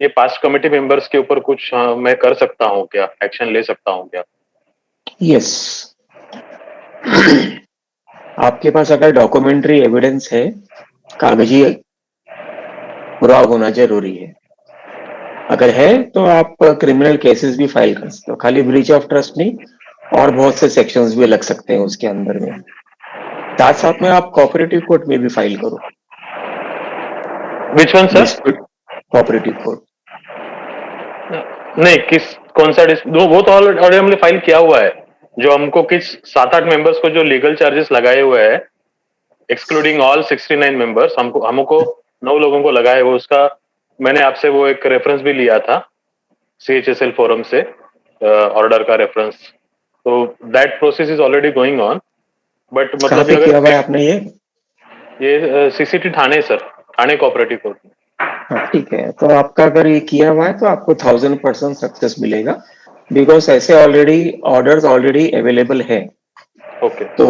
ये पास्ट कमेटी मेंबर्स के ऊपर कुछ मैं कर सकता हूँ क्या, एक्शन ले सकता हूँ क्या? यस। आपके पास अगर डॉक्यूमेंट्री एविडेंस है, कागजी पुरावा होना जरूरी है। अगर है तो आप क्रिमिनल केसेस भी फाइल कर सकते हो, खाली ब्रीच ऑफ ट्रस्ट नहीं, और बहुत से सेक्शंस भी लग सकते हैं उसके अंदर में। साथ साथ में आप कोऑपरेटिव कोर्ट में भी फाइल करो। Which one sir? Cooperative court नहीं, कौन सा वो तो ऑलरेडी हमने फाइल किया हुआ है। जो हमको 7-8 मेंबर्स को जो लीगल चार्जेस लगाए हुए हैं, एक्सक्लूडिंग ऑल 69 मेंबर्स, हमको 9 लोगों को लगाए हुए, उसका मैंने आपसे वो एक रेफरेंस भी लिया था CHSL फोरम से, ऑर्डर का रेफरेंस। तो that process is already going on. But मतलब पे किया हुआ है आपने ये सीसीटी थाने सर, थाने कोऑपरेटिव कोर्ट में। हाँ ठीक है, तो आपका अगर ये किया हुआ है तो आपको 1000% सक्सेस मिलेगा, बिकॉज ऐसे ऑर्डर्स ऑलरेडी अवेलेबल है। ओके। तो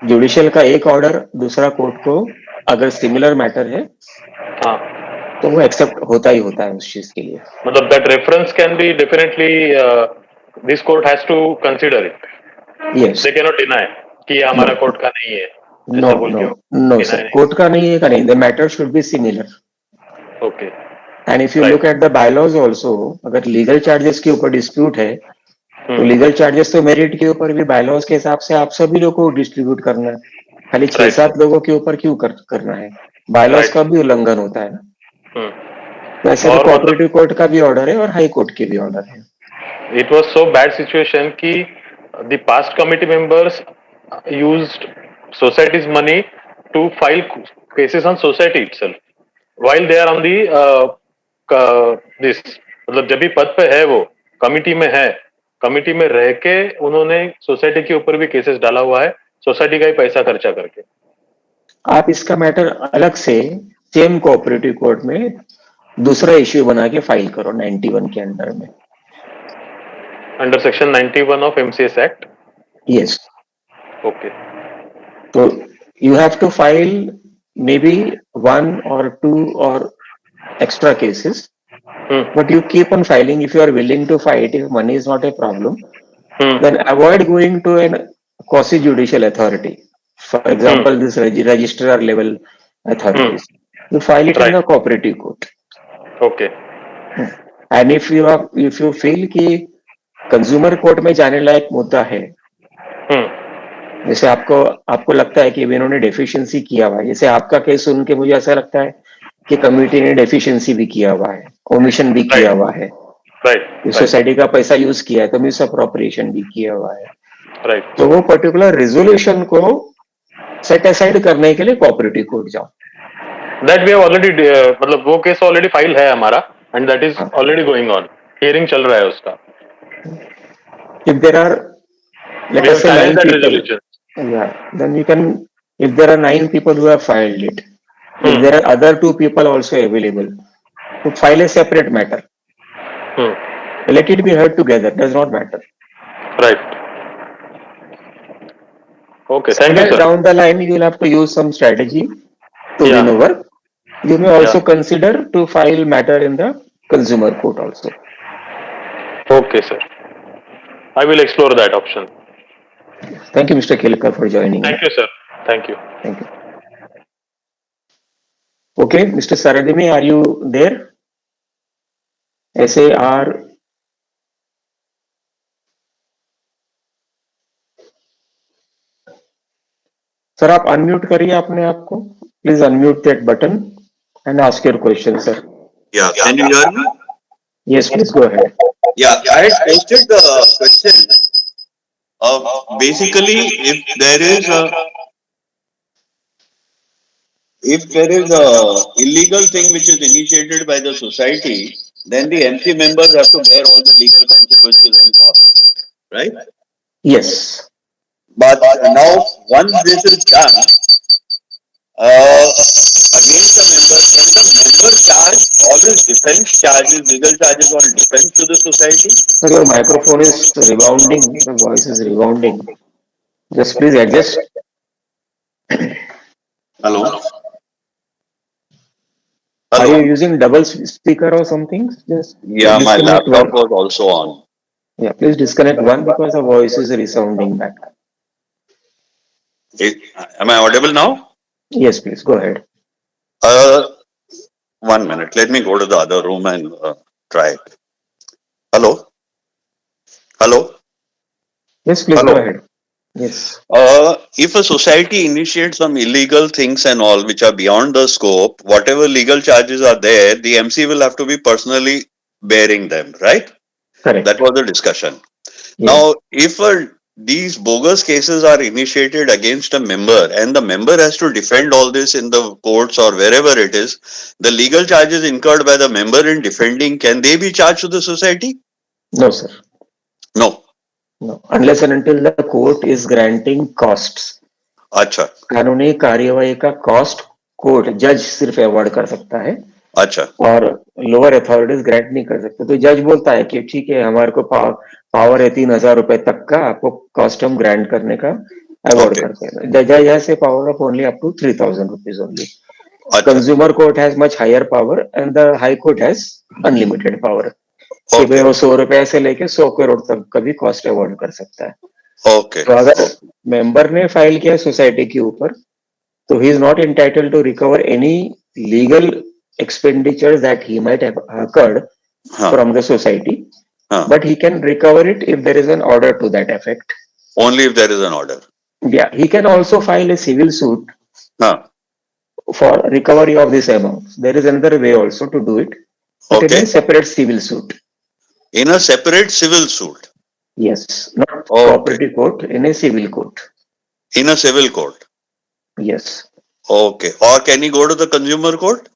जुडिशियल का एक ऑर्डर दूसरा कोर्ट को अगर सिमिलर मैटर है, हाँ, तो वो एक्सेप्ट होता ही होता है उस चीज के लिए। मतलब that reference can be definitely this court has to consider it. Yes, they can not deny कि ये हमारा कोर्ट का नहीं है। नो सर, कोर्ट का नहीं है का नहीं, the matter should be similar. Okay. And if you look at the bylaws also, अगर लीगल चार्जेस के ऊपर डिस्प्यूट है, तो लीगल चार्जेस तो मेरिट के ऊपर भी बायलॉज के हिसाब से आप सभी लोगों को डिस्ट्रीब्यूट करना है, खाली 6-7 लोगों के ऊपर क्यों करना है? बायलॉज का भी उल्लंघन होता है ना। वैसे तो कोऑपरेटिव कोर्ट का भी ऑर्डर है और हाई कोर्ट के भी ऑर्डर है। It was so bad situation कि the past committee members used societies money to file cases on society itself while they are on the this. मतलब जब भी पद पे है, वो कमिटी में है, कमिटी में रह के उन्होंने सोसाइटी के ऊपर भी केसेस डाला हुआ है, सोसाइटी का ही पैसा खर्चा करके। आप इसका मैटर अलग से सेम कोऑपरेटिव कोर्ट में दूसरा इश्यू बना के फाइल करो 91 के अंडर में। under section 91 of MCS Act. Yes. Okay. So you have to file maybe one or two or extra cases, but you keep on filing if you are willing to fight. If money is not a problem, then avoid going to a quasi-judicial authority. For example, this registrar level authorities. You file it in the cooperative court. Okay. And if you feel कि कंज्यूमर कोर्ट में जाने लायक मुद्दा है, जैसे आपको लगता है कि इन्होंने डेफिशिएंसी किया हुआ है, जैसे आपका केस सुन के मुझे ऐसा लगता है कि कम्युनिटी ने डेफिशिएंसी भी किया हुआ है, ओमिशन भी किया हुआ है, सोसाइटी का पैसा यूज किया है, तो मिस अप्रोप्रिएशन भी किया हुआ है, तो वो पर्टिकुलर रेजोल्यूशन को सेट असाइड करने के लिए कोऑपरेटिव कोर्ट जाओ. That we have already मतलब वो केस ऑलरेडी फाइल है हमारा and that is already going on. Hearing चल रहा है उसका. If there are, let us say 9 people, yeah, then you can, if there are 9 people who have filed it, if there are other 2 people also available, to file a separate matter. Let it be heard together, does not matter. Right. Okay, thank you, sir. Down the line, you will have to use some strategy to win over. You may also consider to file matter in the consumer court also. Okay, sir. I will explore that option. Thank you, Mr. Kelkar, for joining. Thank you, sir. Thank you. Thank you. Okay, Mr. Saradimi, are you there? SAR. Sir, आप unmute करिए अपने आप को. Please unmute that button and ask your question, sir. Yeah, can you hear me? Yes, please go ahead. Yeah, I had posted the question. Basically, if there is a illegal thing which is initiated by the society, then the MC members have to bear all the legal consequences and costs, right? Yes. But now, once this is done, against the member, can the member charge all his defense charges, legal charges on defense to the society? Sir, your microphone is rebounding. The voice is rebounding. Just please adjust. Hello? Are you using double speaker or something? Just yeah, my laptop was also on. Yeah, please disconnect one because the voice is resounding back. Am I audible now? Yes, please go ahead. 1 minute. Let me go to the other room and try it. Hello? Hello? Yes, please go ahead. Yes. If a society initiates some illegal things and all which are beyond the scope, whatever legal charges are there, the MC will have to be personally bearing them, right? Correct. That was the discussion. Yes. Now, if these bogus cases are initiated against a member and the member has to defend all this in the courts or wherever it is, the legal charges incurred by the member in defending, can they be charged to the society? No, sir. No. No, unless and until the court is granting costs. अच्छा. कानूनी कार्यवाही का cost court जज सिर्फ अवॉर्ड कर सकता है. अच्छा. और लोअर अथॉरिटीज ग्रांट नहीं कर सकते. तो जज बोलता है कि ठीक है, हमारे को पावर है 3,000 रुपए तक का, आपको कॉस्ट हम ग्रांट करने का अवॉर्ड करते हैं. The judge has a power of only up to 3,000 rupees only. Consumer court has much higher power and the high court has unlimited power. कि भाई वो 100 रुपए से लेके 100 करोड़ तक का भी कॉस्ट अवॉर्ड कर सकता है. Okay. तो अगर मेंबर ने फाइल किया सोसाइटी के ऊपर, तो he is not entitled to recover any legal expenditures that he might have occurred from the society, but he can recover it if there is an order to that effect. Only if there is an order. Yeah, he can also file a civil suit for recovery of this amount. There is another way also to do it. But in a separate civil suit. In a separate civil suit? Yes, not cooperative court, in a civil court. In a civil court? Yes. Okay. Or can he go to the consumer court?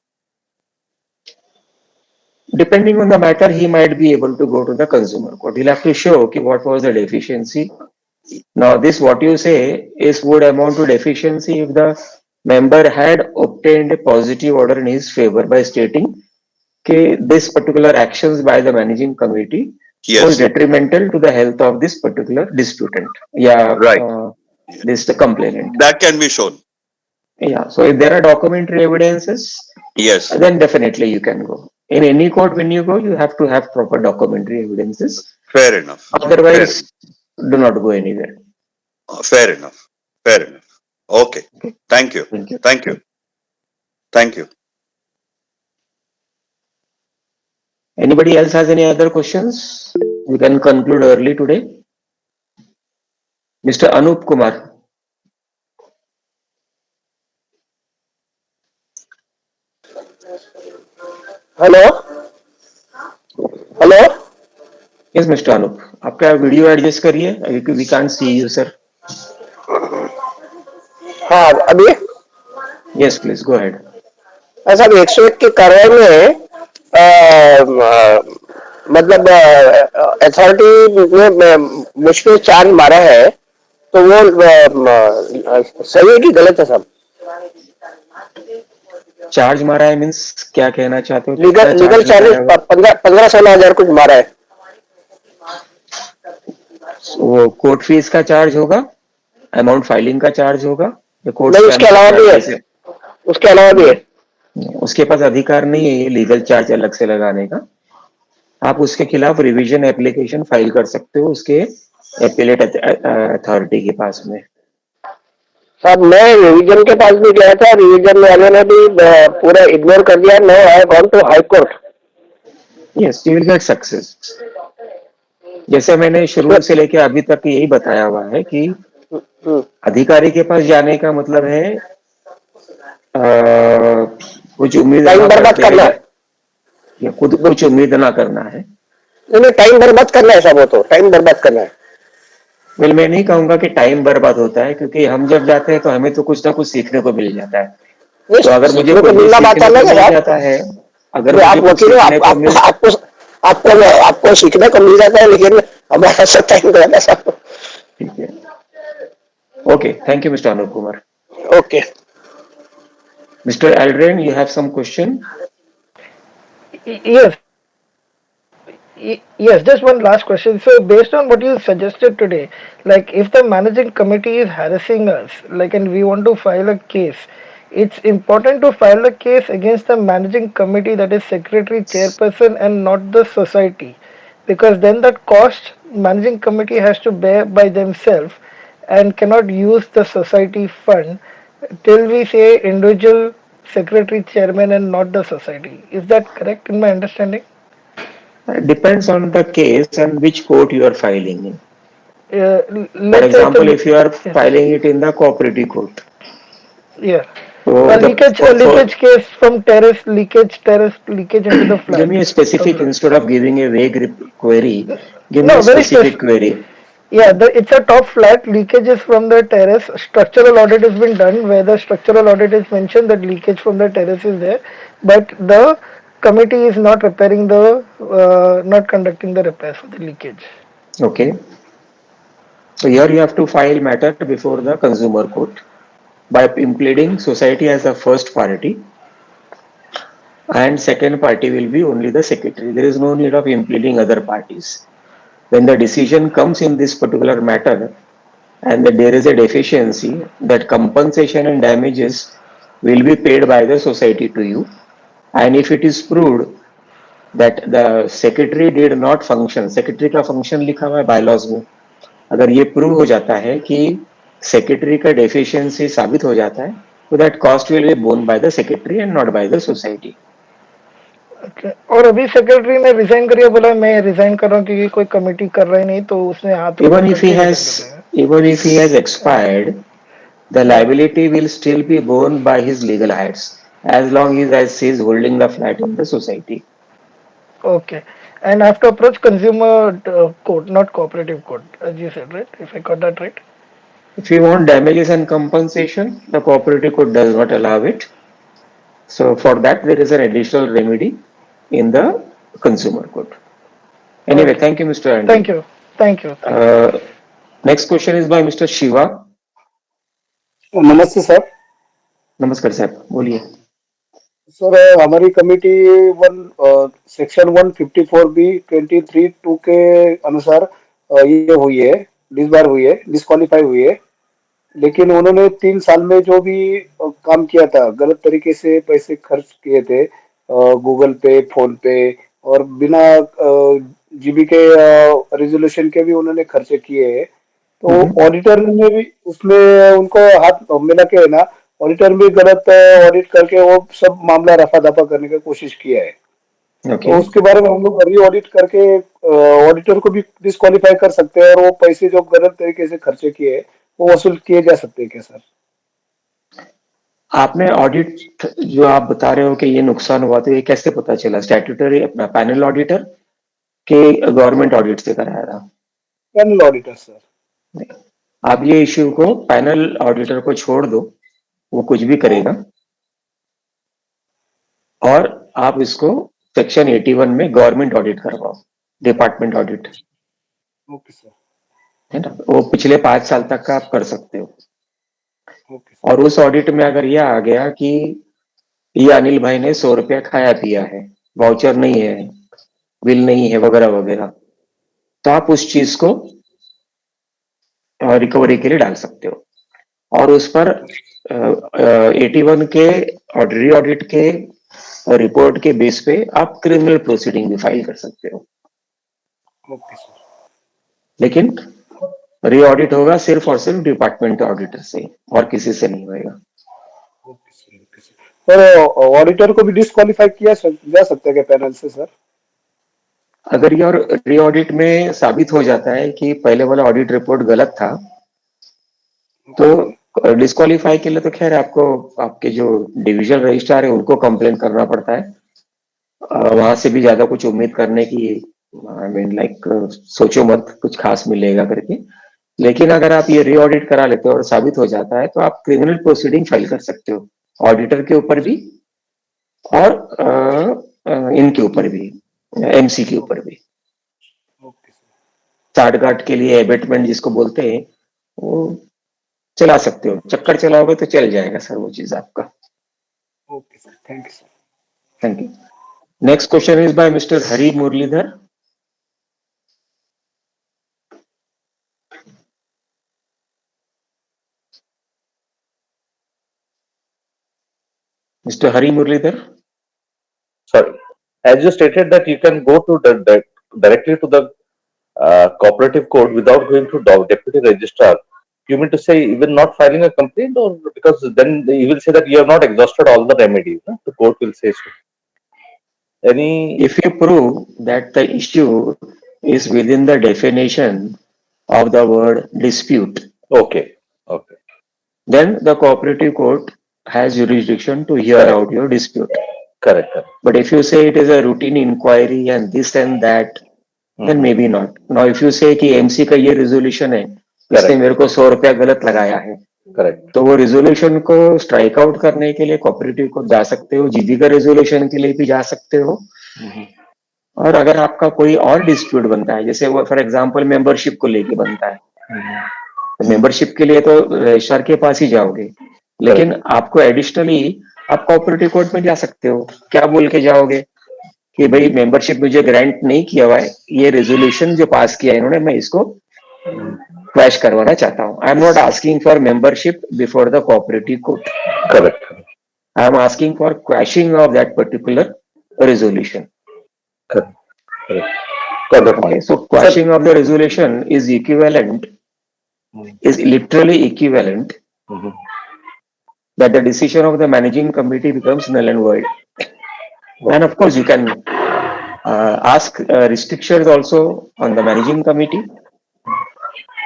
Depending on the matter, he might be able to go to the consumer court. He'll have to show okay, what was the deficiency. Now, this what you say is would amount to deficiency if the member had obtained a positive order in his favor by stating that this particular actions by the managing committee was Yes. detrimental to the health of this particular disputant. Yeah, Right. this the complainant. That can be shown. Yeah. So if there are documentary evidences, Yes. then definitely you can go. In any court, when you go, you have to have proper documentary evidences. Fair enough. Otherwise, do not go anywhere. Fair enough. Fair enough. Okay. Thank you. Thank you. Thank you. Thank you. Anybody else has any other questions? We can conclude early today. Mr. Anup Kumar. Hello hello Yes, Mr. Anup. आपका वीडियो एडजस्ट करिए. We can't see you, sir. हाँ अभी Yes, please go ahead. ऐसा 101 की कार्रवाई में मतलब अथॉरिटी ने मुश्किल चार्ज मारा है तो वो सही है कि गलत है सब? चार्ज मारा है मीन्स क्या कहना चाहते हो? लीगल चार्जेस 15-16 हजार कुछ मारा है. वो कोर्ट फीस का चार्ज होगा, अमाउंट फाइलिंग का चार्ज होगा, नहीं उसके अलावा भी है, उसके अलावा भी है. उसके पास अधिकार नहीं है ये लीगल चार्ज अलग से लगाने का. आप उसके खिलाफ रिवीजन एप्लीकेशन फाइल कर सकते हो उसके एपीलेट अथॉरिटी के पास में. साहब मैं रिवीजन के पास भी गया था, रिवीजन वाले ने भी पूरा इग्नोर कर दिया. No I gone to high court. Yes, you will get success. जैसे मैंने शुरू से लेके अभी तक यही बताया हुआ है कि अधिकारी के पास जाने का मतलब है कुछ उम्मीद बर्बाद करना है या खुद कुछ उम्मीद ना करना है. नहीं टाइम बर्बाद करना है साहब, वो तो टाइम बर्बाद करना है. वेल मैं नहीं कहूंगा कि टाइम बर्बाद होता है, क्योंकि हम जब जाते हैं तो हमें तो कुछ ना कुछ सीखने को मिल जाता है. तो अगर मुझे कुछ मिलना बात अलग है मिल जाता है, अगर आप वकील आपको सीखने को मिल जाता है, लेकिन हमारा सब टाइम गया था साहब. ठीक है. Okay, thank you mister Anoop Kumar. Okay. Mr. Aldrin, you have some question? Yes. Yes, just one last question. So, based on what you suggested today, like if the managing committee is harassing us, like, and we want to file a case, it's important to file a case against the managing committee, that is secretary, chairperson, and not the society, because then that cost managing committee has to bear by themselves and cannot use the society fund till we say individual secretary, chairman, and not the society. Is that correct in my understanding? It depends on the case and which court you are filing in. For Let's example, say if you are filing it in the cooperative court. Yeah. So leakage case from terrace leakage into the flat. Give me a specific, instead of giving a vague query, give me No, a very specific query. Yeah, it's a top flat, leakage is from the terrace. Structural audit has been done where the structural audit is mentioned that leakage from the terrace is there, but the committee is not repairing the, not conducting the repairs for the leakage. Okay. So here you have to file matter before the consumer court by pleading society as the first party, and second party will be only the secretary. There is no need of impleading other parties. When the decision comes in this particular matter and that there is a deficiency, that compensation and damages will be paid by the society to you. And if it is proved that the secretary did not function, secretary का function लिखा हुआ है bylaws में, अगर ये prove हो जाता है कि secretary का deficiency साबित हो जाता है, तो that cost will be borne by the secretary and not by the society. Okay. और अभी सेक्रेटरी ने रिजाइन करिए, बोला मैं रिजाइन कर रहा हूँ क्योंकि कोई कमेटी कर रहा ही नहीं, तो उसने हाथ even if he has expired, the liability will still be borne by his legal heirs as long as he is holding the flat in the society. Okay. And I have to approach consumer court, not cooperative court, as you said, right? If I got that right. If you want damages and compensation, the cooperative court does not allow it. So for that, there is an additional remedy in the consumer court. Anyway, Okay. thank you, Mr. Andy. Thank you. Thank you. Next question is by Mr. Shiva. नमस्ते सर. नमस्कार साहब, बोलिए. सर हमारी कमेटी सेक्शन 154B23(2) के अनुसार ये हुई है, डिसबार हुई है, डिस्क्वालीफाई हुई है। लेकिन उन्होंने 3 साल में जो भी काम किया था, गलत तरीके से पैसे खर्च किए थे, गूगल पे, फोन पे, और बिना जीबी के रेजोल्यूशन के भी उन्होंने खर्चे किए हैं। तो ऑडिटर ने भी उसमें उनको हाथ मिला के है ना, ऑडिटर भी गलत ऑडिट करके वो सब मामला रफा दफा करने की कोशिश किया है। ओके, तो उसके बारे में हम लोग री ऑडिट करके ऑडिटर को भी डिस्क्वालीफाई कर सकते हैं, और वो पैसे जो गलत तरीके से खर्चे किए हैं वो वसूल किए जा सकते हैं क्या सर? आपने ऑडिट जो आप बता रहे हो कि ये नुकसान हुआ, तो ये कैसे पता चला? स्टैट्यूटरी अपना पैनल ऑडिटर के गवर्नमेंट ऑडिट से कराया था? Panel auditor sir. आप ये इश्यू को पैनल ऑडिटर को छोड़ दो, वो कुछ भी करेगा, और आप इसको सेक्शन 81 में गवर्नमेंट ऑडिट करवाओ, डिपार्टमेंट ऑडिट, ओके सर। है ना? वो पिछले 5 साल तक का आप कर सकते हो। ओके। और उस ऑडिट में अगर यह आ गया कि ये अनिल भाई ने 100 रुपया खाया पिया है, वाउचर नहीं है, बिल नहीं है, वगैरह वगैरह, तो आप उस चीज को रिकवरी के लिए डाल सकते हो। और उस पर 81 के री ऑडिट के रिपोर्ट के बेस पे आप क्रिमिनल प्रोसीडिंग भी फाइल कर सकते हो। Okay sir. लेकिन री ऑडिट होगा सिर्फ और सिर्फ डिपार्टमेंट ऑडिटर से, और किसी से नहीं होगा। सर ऑडिटर को भी डिस्क्वालीफाई किया जा सकता है क्या पैनल से सर? अगर ये री ऑडिट में साबित हो जाता है कि पहले वाला ऑडिट रिपोर्ट गलत था, तो डिस्क्वालीफाई के लिए तो खैर आपको आपके जो डिविजनल रजिस्ट्रार है उनको कंप्लेन करना पड़ता है। वहां से भी ज्यादा कुछ उम्मीद करने की, आई मीन लाइक सोचो मत कुछ खास मिलेगा करके। लेकिन अगर आप ये री ऑडिट करा लेते हो और साबित हो जाता है, तो आप क्रिमिनल प्रोसीडिंग फाइल कर सकते हो, ऑडिटर के ऊपर भी और इनके ऊपर भी, एमसी के ऊपर भी। साठगांठ के लिए एबेटमेंट जिसको बोलते हैं, वो चला सकते हो। चक्कर चलाओगे तो चल जाएगा सर वो चीज आपका। Okay sir, thank you sir. Thank you. Next question is by mister Hari Muralidhar. Mr. Hari Muralidhar. Sorry, as you stated that you can go to directly to the cooperative court without going to deputy registrar. You mean to say even not filing a complaint, or because then you will say that you have not exhausted all the remedies? No? The court will say so. If you prove that the issue is within the definition of the word dispute, okay, then the cooperative court has jurisdiction to hear out your dispute. Correct. But if you say it is a routine inquiry and this and that, then maybe not. Now, if you say कि MC का ये resolution है, इसने मेरे को 100 रुपया गलत लगाया है, करेक्ट, तो वो रेजोल्यूशन को स्ट्राइक आउट करने के लिए कोऑपरेटिव को जा सकते हो, जीबी का रेजोल्यूशन के लिए भी जा सकते हो। और अगर आपका कोई और डिस्प्यूट बनता है, जैसे वो फॉर एग्जांपल मेंबरशिप को लेके बनता है, तो मेंबरशिप के लिए तो रजिस्ट्रार के पास ही जाओगे, लेकिन आपको एडिशनली आप कोऑपरेटिव कोर्ट में जा सकते हो। क्या बोल के जाओगे कि भाई मेंबरशिप मुझे ग्रांट नहीं किया हुआ है, ये रेजोल्यूशन जो पास किया है इन्होंने, मैं इसको क्वैश करवाना चाहता हूँ। I am not asking for membership before the cooperative court, correct, I am asking for quashing of that particular resolution. Okay, so quashing of the resolution is equivalent, is literally equivalent that the decision of the managing committee becomes null and void. And of course, you can ask restrictions also on the managing committee.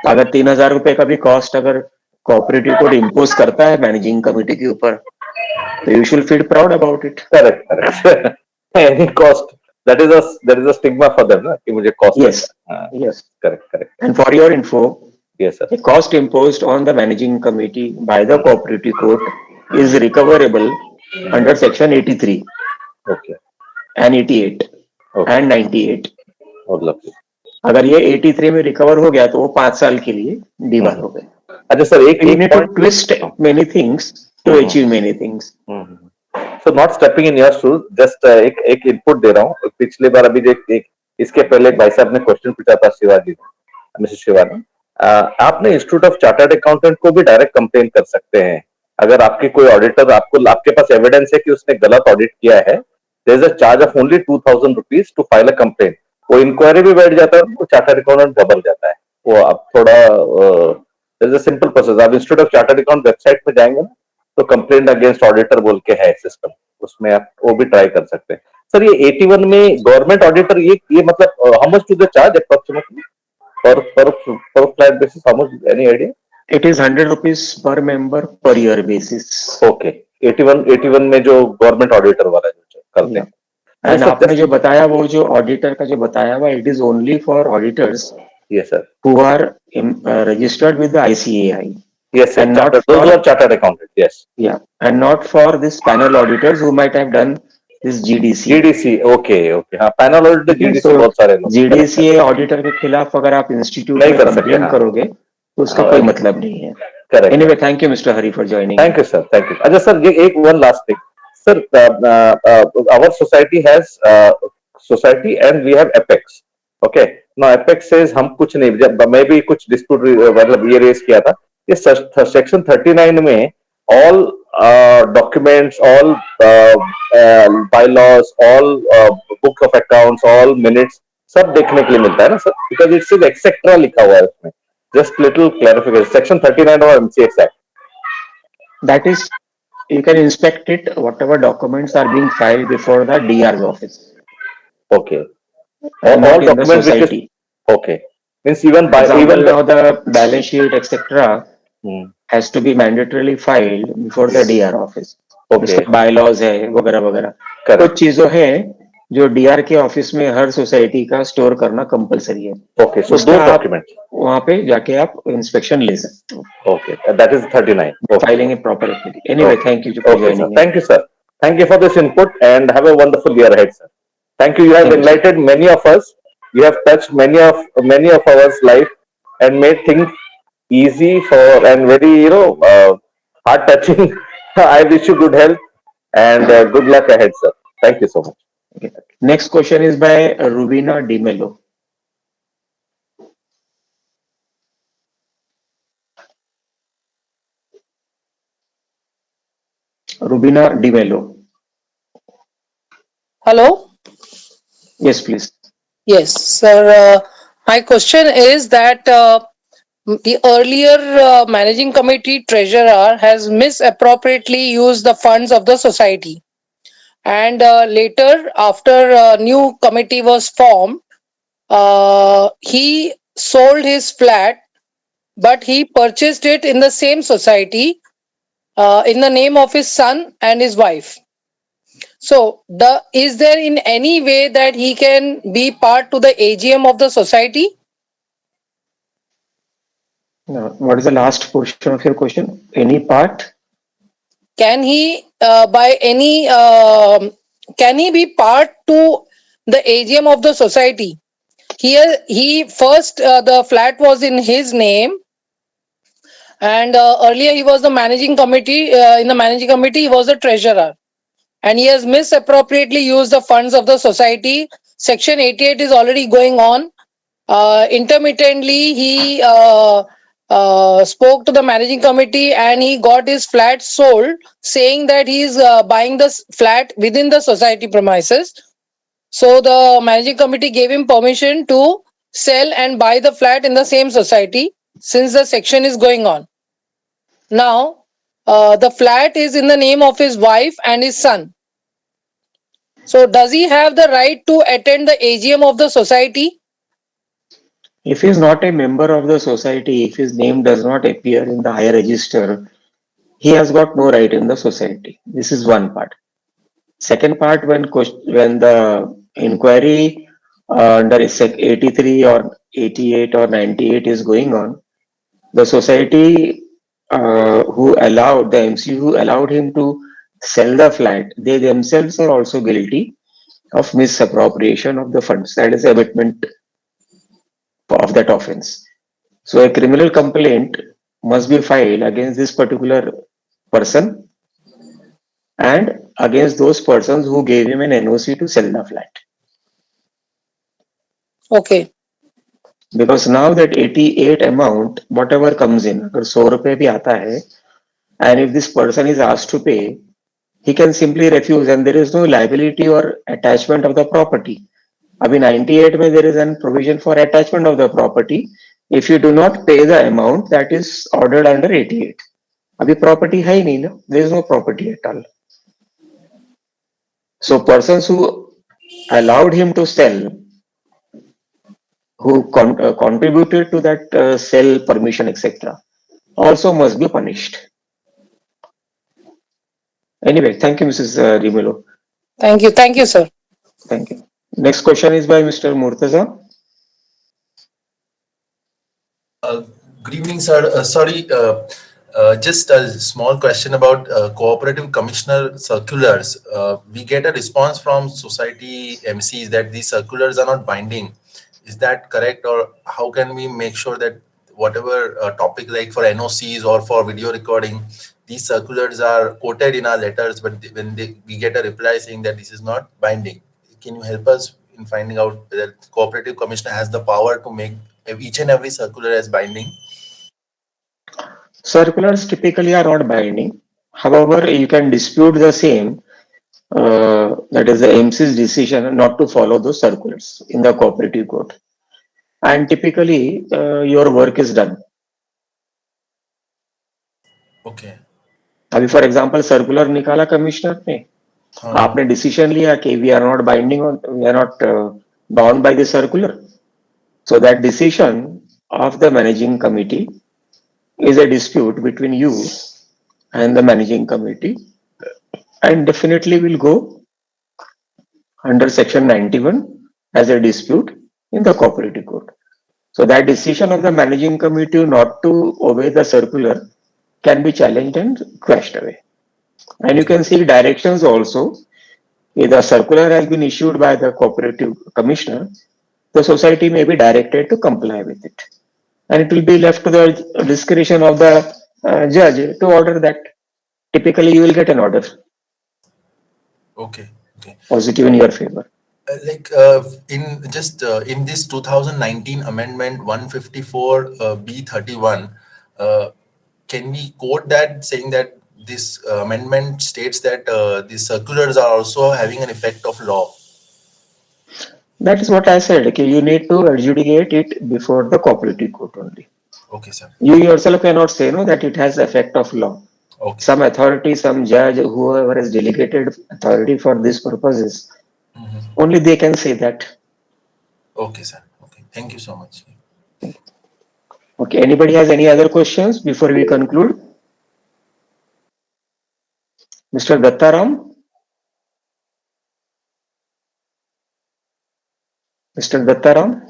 अगर 3,000 रुपए का भी कॉस्ट अगर कोऑपरेटिव कोर्ट इम्पोज करता है मैनेजिंग कमिटी के ऊपर, तो you should feel proud about it. Correct, any cost that is a stigma for them, na? कि मुझे cost. Yes, correct. And for your info, yes sir, the cost imposed on the managing committee by the cooperative court is recoverable under section 83, okay, and 88, okay, and 98. बहुत lovely. अगर ये 83 में रिकवर हो गया तो वो 5 साल के लिए डीबार हो गए। अच्छा सर, एक you need to twist many things to achieve many things. So not stepping in your shoes, just एक input दे रहा हूँ. पिछले बार अभी एक इसके पहले एक भाई साहब ने क्वेश्चन पूछा था शिवाजी, मिस्टर शिवानी, आपने इंस्टीट्यूट ऑफ चार्टर्ड अकाउंटेंट को भी डायरेक्ट कंप्लेन कर सकते हैं. अगर आपके कोई ऑडिटर आपके पास एविडेंस है कि उसने गलत ऑडिट किया है, there is a charge of only 2000 rupees to file a complaint. वो इंक्वायरी भी बैठ जाता है, तो चार्टर्ड अकाउंटेंट घबरा जाता है. वो आप थोड़ा there is a simple process. आप institute of chartered account website पे जाएंगे ना, तो कंप्लेंट अगेंस्ट ऑडिटर बोल के है सिस्टम, उसमें आप वो भी ट्राई कर सकते हैं. सर ये 81 में गवर्नमेंट ऑडिटर ये मतलब how much to the charge approximately per flat basis, how much, any idea? It is 100 rupees per member per year basis. Okay. 81 में जो गवर्नमेंट ऑडिटर वाला जो करते हैं. एंड आपने जो बताया वो जो ऑडिटर का जो बताया हुआ, it is only four auditors yes sir who are registered with the ICAI. Yes sir, and not those for, are chartered accountants. Yes. Yeah, and not for this panel auditors who might have done this GDC. Okay. हाँ, पैनल ऑडिटर GDC so, बहुत सारे लोग. GDC ऑडिटर के खिलाफ अगर आप इंस्टीट्यूट में कंप्लेन करोगे तो उसका कोई मतलब नहीं है. Correct. Anyway, thank you Mr. Hari for joining. Thank you sir, thank you. अच्छा सर, ये एक one last thing. Sir, our society has society and we have Apex. Okay. Now Apex says हम कुछ नहीं, जब मैं भी कुछ डिस्प्यूट मतलब ये रेस किया था, ये सेक्शन 39 में all documents, all bylaws, all book of accounts, all minutes सब देखने के लिए मिलता है ना sir, because it says etc लिखा हुआ है उसमें. Just little clarification. Section 39 of MCX Act. That is, you can inspect it, whatever documents are being filed before the DR's office. Okay. All documents which is, okay. Means even by even now the balance sheet etc. has to be mandatorily filed before the DR office. Okay. bylaws है वगैरह वगैरह. कुछ चीजों है जो DR के ऑफिस में हर सोसाइटी का स्टोर करना कंपलसरी है. Okay, so दो डॉक्यूमेंट वहाँ पे जाके आप इंस्पेक्शन ले सकते हो. Okay, that is 39. Okay. Filing it properly. Anyway, thank you for joining. Sir. Thank you sir. Thank you for this input and have a wonderful year ahead sir. Thank you. You have enlightened many of us. You have touched many of our life and made things easy for and very heart touching. I wish you good health and good luck ahead sir. Thank you so much. Okay. Next question is by Rubina DiMello. Rubina DiMello. Hello. Yes, please. Yes, sir. My question is that the earlier managing committee treasurer has misappropriately used the funds of the society, and later, after a new committee was formed, he sold his flat, but he purchased it in the same society in the name of his son and his wife. So, is there in any way that he can be part to the AGM of the society? No. What is the last portion of your question? Any part? Can he, can he be part to the AGM of the society? He first the flat was in his name, and earlier he was the managing committee. In the managing committee, he was the treasurer. And he has misappropriately used the funds of the society. Section 88 is already going on. Intermittently, he spoke to the managing committee and he got his flat sold, saying that he is buying the flat within the society premises. So the managing committee gave him permission to sell and buy the flat in the same society since the section is going on. Now, the flat is in the name of his wife and his son. So does he have the right to attend the AGM of the society? If he is not a member of the society, if his name does not appear in the higher register, he has got no right in the society. This is one part. Second part, when the inquiry under 83 or 88 or 98 is going on, the society who allowed the MC who allowed him to sell the flat, they themselves are also guilty of misappropriation of the funds. That is abatement of that offense. So a criminal complaint must be filed against this particular person, and against those persons who gave him an NOC to sell the flat. Okay. Because now that 88 amount, whatever comes in, अगर 100 रुपए भी आता है, and if this person is asked to pay, he can simply refuse and there is no liability or attachment of the property. अभी 98 में there is an provision for attachment of the property if you do not pay the amount that is ordered under 88. अभी property है ही नहीं ना, there is no property at all. So persons who allowed him to sell, who contributed to that sell permission, etc., also must be punished. Anyway, thank you, Mrs. Rimelo. Thank you, sir. Thank you. Next question is by Mr. Murtaza. Good evening, sir. Sorry, just a small question about cooperative commissioner circulars. We get a response from society MCs that these circulars are not binding. Is that correct, or how can we make sure that whatever topic like for NOCs or for video recording, these circulars are quoted in our letters, but we get a reply saying that this is not binding? Can you help us in finding out whether cooperative commissioner has the power to make each and every circular as binding? Circulars typically are not binding. However, you can dispute the same, that is the MC's decision not to follow those circulars in the cooperative court. And typically, your work is done. Okay. अभी फॉर एग्जांपल सर्कुलर निकाला कमिश्नर ने, आपने डिसीजन लिया कि we are not binding on, we are not bound by the circular, so that decision of the managing committee is a dispute between you and the managing committee, and definitely will go under section 91 as a dispute in the cooperative court. So that decision of the managing committee not to obey the circular can be challenged and quashed away. And you can see directions also. If the circular has been issued by the cooperative commissioner, the society may be directed to comply with it. And it will be left to the discretion of the judge to order that. Typically, you will get an order. Okay. Positive in your favor. In this 2019 amendment 154 B31, can we quote that saying that this amendment states that these circulars are also having an effect of law? That is what I said. Okay, you need to adjudicate it before the cooperative court only. Okay, sir. You yourself cannot say no that it has effect of law. Okay. Some authority, some judge, whoever has delegated authority for these purposes, only they can say that. Okay, sir. Okay, thank you so much. Okay, anybody has any other questions before we conclude? Mr. Dattaram? Mr. Dattaram?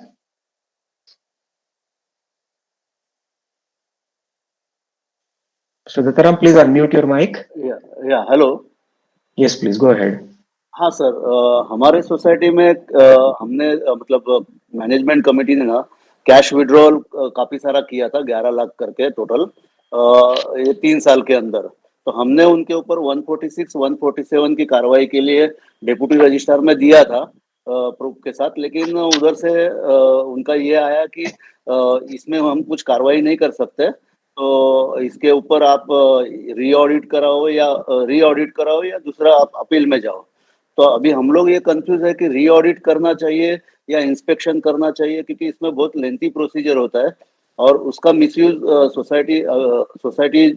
Mr. Dattaram, please unmute your mic. Yeah, hello. Yes, please go ahead. हाँ सर, हमारे सोसाइटी में हमने मतलब मैनेजमेंट कमेटी ने ना कैश विड्रॉल काफी सारा किया था, 11 लाख करके टोटल, ये 3 साल के अंदर। तो हमने उनके ऊपर 146, 147 की कार्रवाई के लिए डेप्यूटी रजिस्ट्रार में दिया था प्रूफ के साथ, लेकिन उधर से उनका ये आया कि इसमें हम कुछ कार्रवाई नहीं कर सकते, तो इसके ऊपर आप रीऑडिट कराओ या दूसरा आप अपील में जाओ। तो अभी हम लोग ये कंफ्यूज है कि रीऑडिट करना चाहिए या इंस्पेक्शन करना चाहिए, क्योंकि इसमें बहुत लेंथी प्रोसीजर होता है और उसका मिसयूज सोसाइटी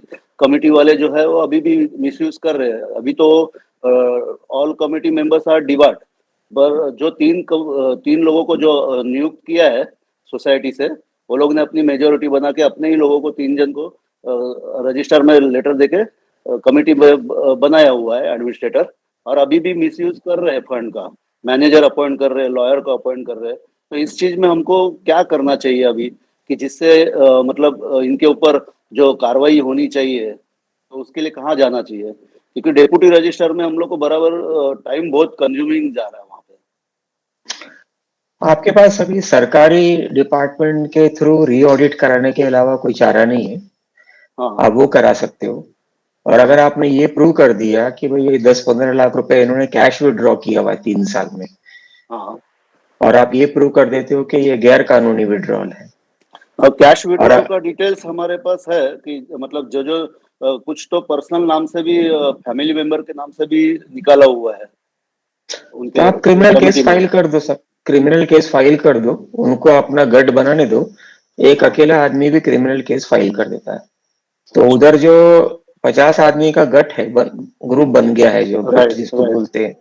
कमिटी वाले जो है वो अभी भी मिसयूज कर रहे हैं। अभी तो ऑल कमिटी मेंबर्स आर डिवार्ड, पर जो तीन लोगों को जो नियुक्त किया है सोसाइटी से, वो लोग ने अपनी मेजोरिटी बना के अपने ही लोगों को 3 जन को रजिस्टर में लेटर देके कमिटी में बनाया हुआ है एडमिनिस्ट्रेटर, और अभी भी मिसयूज कर रहे हैं फंड का। मैनेजर अपॉइंट कर रहे हैं, लॉयर को अपॉइंट कर रहे हैं। तो इस चीज में हमको क्या करना चाहिए अभी कि जिससे मतलब इनके ऊपर जो कार्रवाई होनी चाहिए, तो उसके लिए कहाँ जाना चाहिए? क्योंकि डेप्यूटी रजिस्ट्रार में हम लोग को बराबर टाइम बहुत कंज्यूमिंग जा रहा है वहाँ पे। आपके पास अभी सरकारी डिपार्टमेंट के थ्रू रीऑडिट कराने के अलावा कोई चारा नहीं है। हाँ। आप वो करा सकते हो। और अगर आपने ये प्रूव कर दिया कि भाई ये 10-15 लाख रुपए इन्होंने कैश विड्रॉ किया हुआ है 3 साल में, हाँ, और आप ये प्रूव कर देते हो कि ये गैर कानूनी विड्रॉल है, और कैश और विड्रॉल का डिटेल्स हमारे पास है कि मतलब जो जो कुछ तो पर्सनल नाम से भी, फैमिली मेंबर के नाम से भी निकाला हुआ है तो उनके आप क्रिमिनल कमिटी केस में। फाइल कर दो सब, क्रिमिनल केस फाइल कर दो, उनको अपना गढ़ बनाने दो। एक अकेला आदमी भी क्रिमिनल केस फाइल कर देता है, तो उधर जो 50 आदमी का गठ है, ग्रुप बन गया है, जो गठ राइट जिसको राइट। बोलते हैं,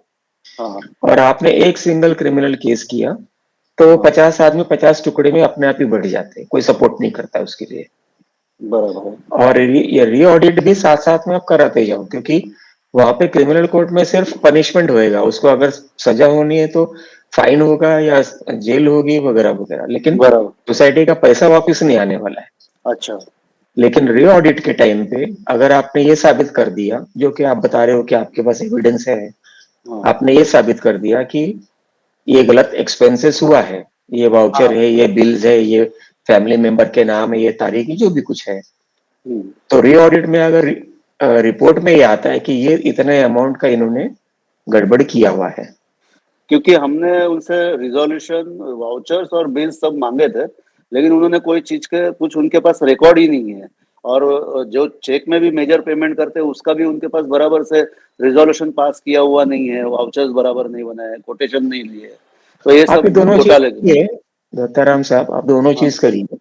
हाँ और आपने एक सिंगल क्रिमिनल केस किया, तो 50 आदमी 50 टुकड़े में अपने आप ही बढ़ जाते हैं, कोई सपोर्ट नहीं करता उसके लिए। बराबर है। और ये री ऑडिट भी साथ साथ में आप कराते जाओ, क्योंकि वहां पे क्रिमिनल कोर्ट में सिर्फ पनिशमेंट होएगा, उसको अगर सजा होनी है तो फाइन होगा या जेल होगी वगैरह वगैरह, लेकिन बराबर। सोसाइटी का पैसा वापस नहीं आने वाला है। अच्छा। लेकिन री ऑडिट के टाइम पे अगर आपने ये साबित कर दिया, जो कि आप बता रहे हो कि आपके पास एविडेंस है, हाँ आपने ये साबित कर दिया कि ये गलत एक्सपेंसेस हुआ है, ये वाउचर हाँ। है, ये बिल्स है, ये फैमिली मेंबर के नाम है, ये तारीख है, जो भी कुछ है, हम्म। तो री ऑडिट में अगर रिपोर्ट में ये आता है कि ये इतने अमाउंट का इन्होंने गड़बड़ किया हुआ है, क्योंकि हमने उनसे रिजोल्यूशन, वाउचर्स और बिल्स सब मांगे थे, लेकिन उन्होंने कोई चीज के कुछ उनके पास रिकॉर्ड ही नहीं है। और जो चेक में भी मेजर पेमेंट करते हैं उसका भी उनके पास बराबर से रिजोल्यूशन पास किया हुआ नहीं है, वाउचर्स बराबर नहीं बनाए हैं, कोटेशन नहीं लिए हैं। तो ये आप ये सब दोनों चीज घोटाले। करिए दत्ताराम साहब, आप दोनों हाँ चीज करिए।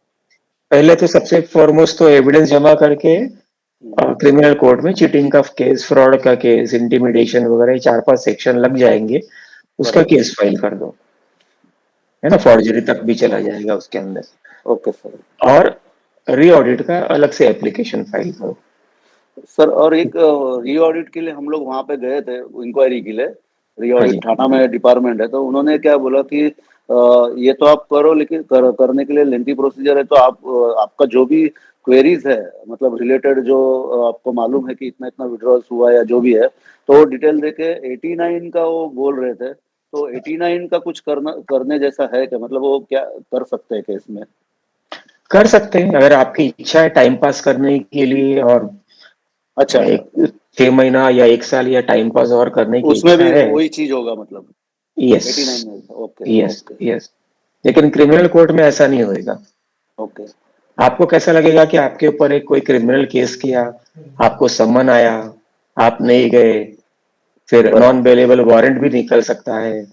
पहले तो सबसे फॉरमोस्ट तो एविडेंस जमा करके क्रिमिनल कोर्ट में चीटिंग का केस, फ्रॉड का केस, इंटिमिडेशन वगैरह 4-5 सेक्शन लग जाएंगे, उसका बराबर। केस फाइल कर दो, है ना, फॉर्जरी तक भी चला जाएगा उसके अंदर। Okay sir. और री ऑडिट का अलग से एप्लीकेशन फाइल करो। सर और एक री ऑडिट के लिए हम लोग वहां पे गए थे इंक्वायरी के लिए। री हाँ ऑडिट जी, थाना में डिपार्टमेंट है, तो उन्होंने क्या बोला कि ये तो आप करो, लेकिन करने के लिए लेंथी प्रोसीजर है, तो आप आपका जो भी क्वेरीज है, मतलब रिलेटेड जो आपको मालूम है कि इतना इतना विड्रॉल्स हुआ या जो भी है, तो वो डिटेल देके 89 का वो बोल रहे थे। तो 89 का कुछ करने जैसा है क्या, मतलब वो क्या कर सकते हैं केस में? कर सकते हैं अगर आपकी इच्छा है टाइम पास करने के लिए, और अच्छा अच्छा। एक 6 महीना या 1 साल या टाइम पास और करने की उसमें इच्छा भी है। वही चीज होगा मतलब यस, 89 में? Okay yes, okay yes. लेकिन क्रिमिनल कोर्ट में ऐसा नहीं होएगा। ओके। आपको कैसा लगेगा कि आपके ऊपर एक कोई क्रिमिनल केस किया, आपको सम्मन आया, आप नहीं गए, फिर बराबर। नॉन बेलेबल वारंट भी निकल सकता है,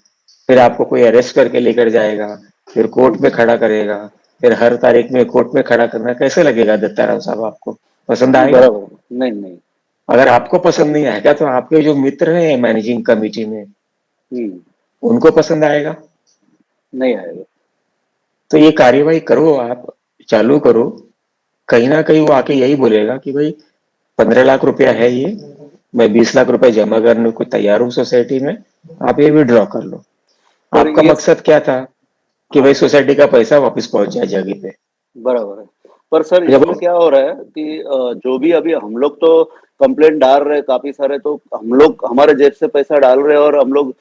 फिर आपको कोई अरेस्ट करके लेकर जाएगा, फिर कोर्ट में खड़ा करेगा, फिर हर तारीख में कोर्ट में खड़ा करना, कैसे लगेगा दत्ताराम साहब? आपको पसंद आएगा? बराबर। नहीं नहीं। अगर आपको पसंद नहीं आएगा तो आपके जो मित्र हैं मैनेजिंग कमेटी में, हम्म। उनको पसंद आएगा। नहीं आएगा। तो ये कार्यवाही करो, आप चालू करो, कहीं ना कहीं वो आके यही बोलेगा कि भाई 15 लाख रुपया है ये, मैं 20 लाख रुपए जमा करने को तैयार हूँ सोसाइटी में, आप ये विड्रॉ कर लो। पर आपका ये मकसद क्या था कि भाई हाँ सोसाइटी का पैसा वापस पहुंच जाए जगह पे। बराबर है। पर सर जब इसमें क्या हो रहा है कि जो भी अभी हम लोग तो कंप्लेंट डाल रहे हैं काफी सारे, तो हम लोग हमारे जेब से पैसा डाल रहे हैं और हम लोग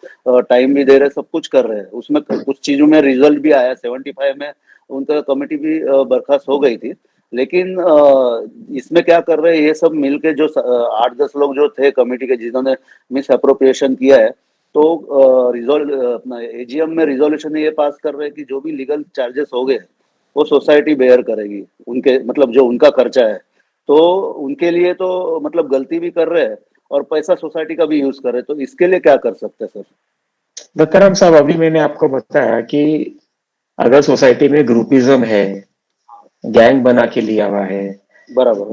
टाइम भी दे रहे हैं, सब कुछ कर रहे हैं। उसमें कुछ चीजों में रिजल्ट भी आया, 75 में उनका कमेटी भी बर्खास्त हो गई थी। लेकिन इसमें क्या कर रहे हैं, ये सब मिलके जो 8-10 लोग जो थे कमेटी के जिन्होंने मिस अप्रोप्रिएशन किया है, तो अपना एजीएम में रिजोल्यूशन ये पास कर रहे हैं कि जो भी लीगल चार्जेस हो गए वो सोसाइटी बेयर करेगी, उनके मतलब जो उनका खर्चा है। तो उनके लिए तो मतलब गलती भी कर रहे हैं और पैसा सोसाइटी का भी यूज कर रहे हैं, तो इसके लिए क्या कर सकते हैं सर? दत्ताराम साहब, अभी मैंने आपको बताया कि अगर सोसाइटी में ग्रुपिज्म है, गैंग बना के लिया हुआ है, बराबर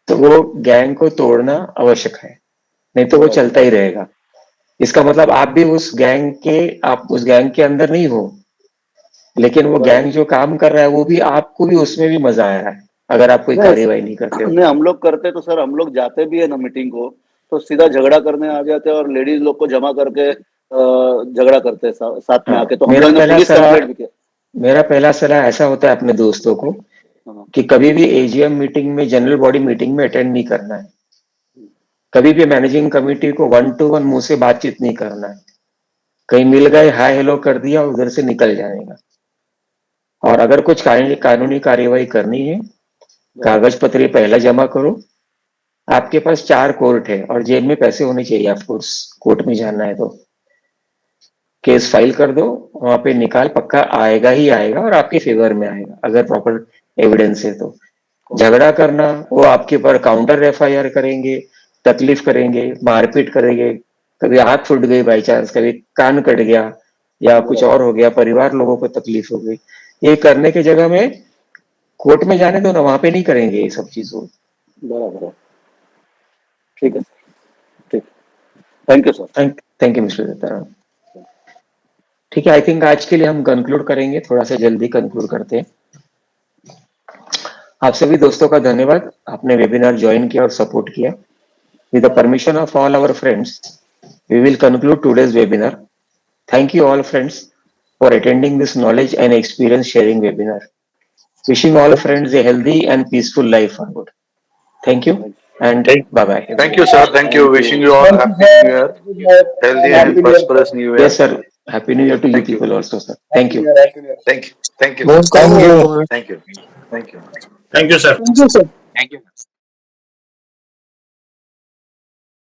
तो वो गैंग को तोड़ना आवश्यक है, नहीं तो वो बराबर। चलता ही रहेगा। इसका मतलब आप भी आप उस गैंग के अंदर नहीं हो, लेकिन वो बराबर। गैंग जो काम कर रहा है वो भी आपको भी उसमें भी मजा आ रहा है, अगर आप कोई नहीं कार्यवाही नहीं करते हो नहीं, तो। हम लोग करते तो सर, हम लोग जाते भी है ना मीटिंग को, तो सीधा झगड़ा करने आ जाते हैं और लेडीज लोग को जमा करके झगड़ा करते हैं साथ में हाँ, आके। तो हम लोग ने पुलिस कंप्लेंट भी किया। मेरा पहला सलाह ऐसा होता है अपने दोस्तों को हाँ, कि कभी भी एजीएम मीटिंग में, जनरल बॉडी मीटिंग में अटेंड नहीं करना है। कभी भी मैनेजिंग कमेटी को 1-to-1 मुंह से बातचीत नहीं करना है। कहीं मिल गए, हाय हेलो कर दिया, उधर से निकल जाएगा। और अगर कुछ कानूनी कार्यवाही करनी है, कागज पत्र पहले जमा करो, आपके पास 4 कोर्ट है और जेब में पैसे होने चाहिए, ऑफकोर्स कोर्ट में जाना है तो केस फाइल कर दो, वहां पे निकाल पक्का आएगा ही आएगा और आपके फेवर में आएगा अगर प्रॉपर एविडेंस है तो। झगड़ा करना, वो आपके ऊपर काउंटर एफआईआर करेंगे, तकलीफ करेंगे, मारपीट करेंगे, कभी हाथ फूट गई बाई चांस, कभी कान कट गया या कुछ और हो गया, परिवार लोगों को तकलीफ हो गई, ये करने की जगह में कोर्ट में जाने दो ना, वहां पे नहीं करेंगे ये सब चीजों। बराबर है, ठीक है सर, ठीक, thank you sir. Thank you mister Dattaram. ठीक है, आई थिंक आज के लिए हम कंक्लूड करेंगे, थोड़ा सा जल्दी कंक्लूड करते हैं। आप सभी दोस्तों का धन्यवाद, आपने वेबिनार ज्वाइन किया और सपोर्ट किया। With the permission of all our friends, we will conclude today's webinar. Thank you all friends for attending this knowledge and experience sharing webinar. Wishing all friends a healthy and peaceful life forward. Thank you and bye bye. Thank you, sir. Thank you. Wishing you all happy new year, healthy and prosperous new year. Yes, sir. Happy New Year to you people also, sir. Thank you. Thank you. Thank you. Thank you. Thank you. Thank you. Thank you, sir. Thank you, sir. Thank you.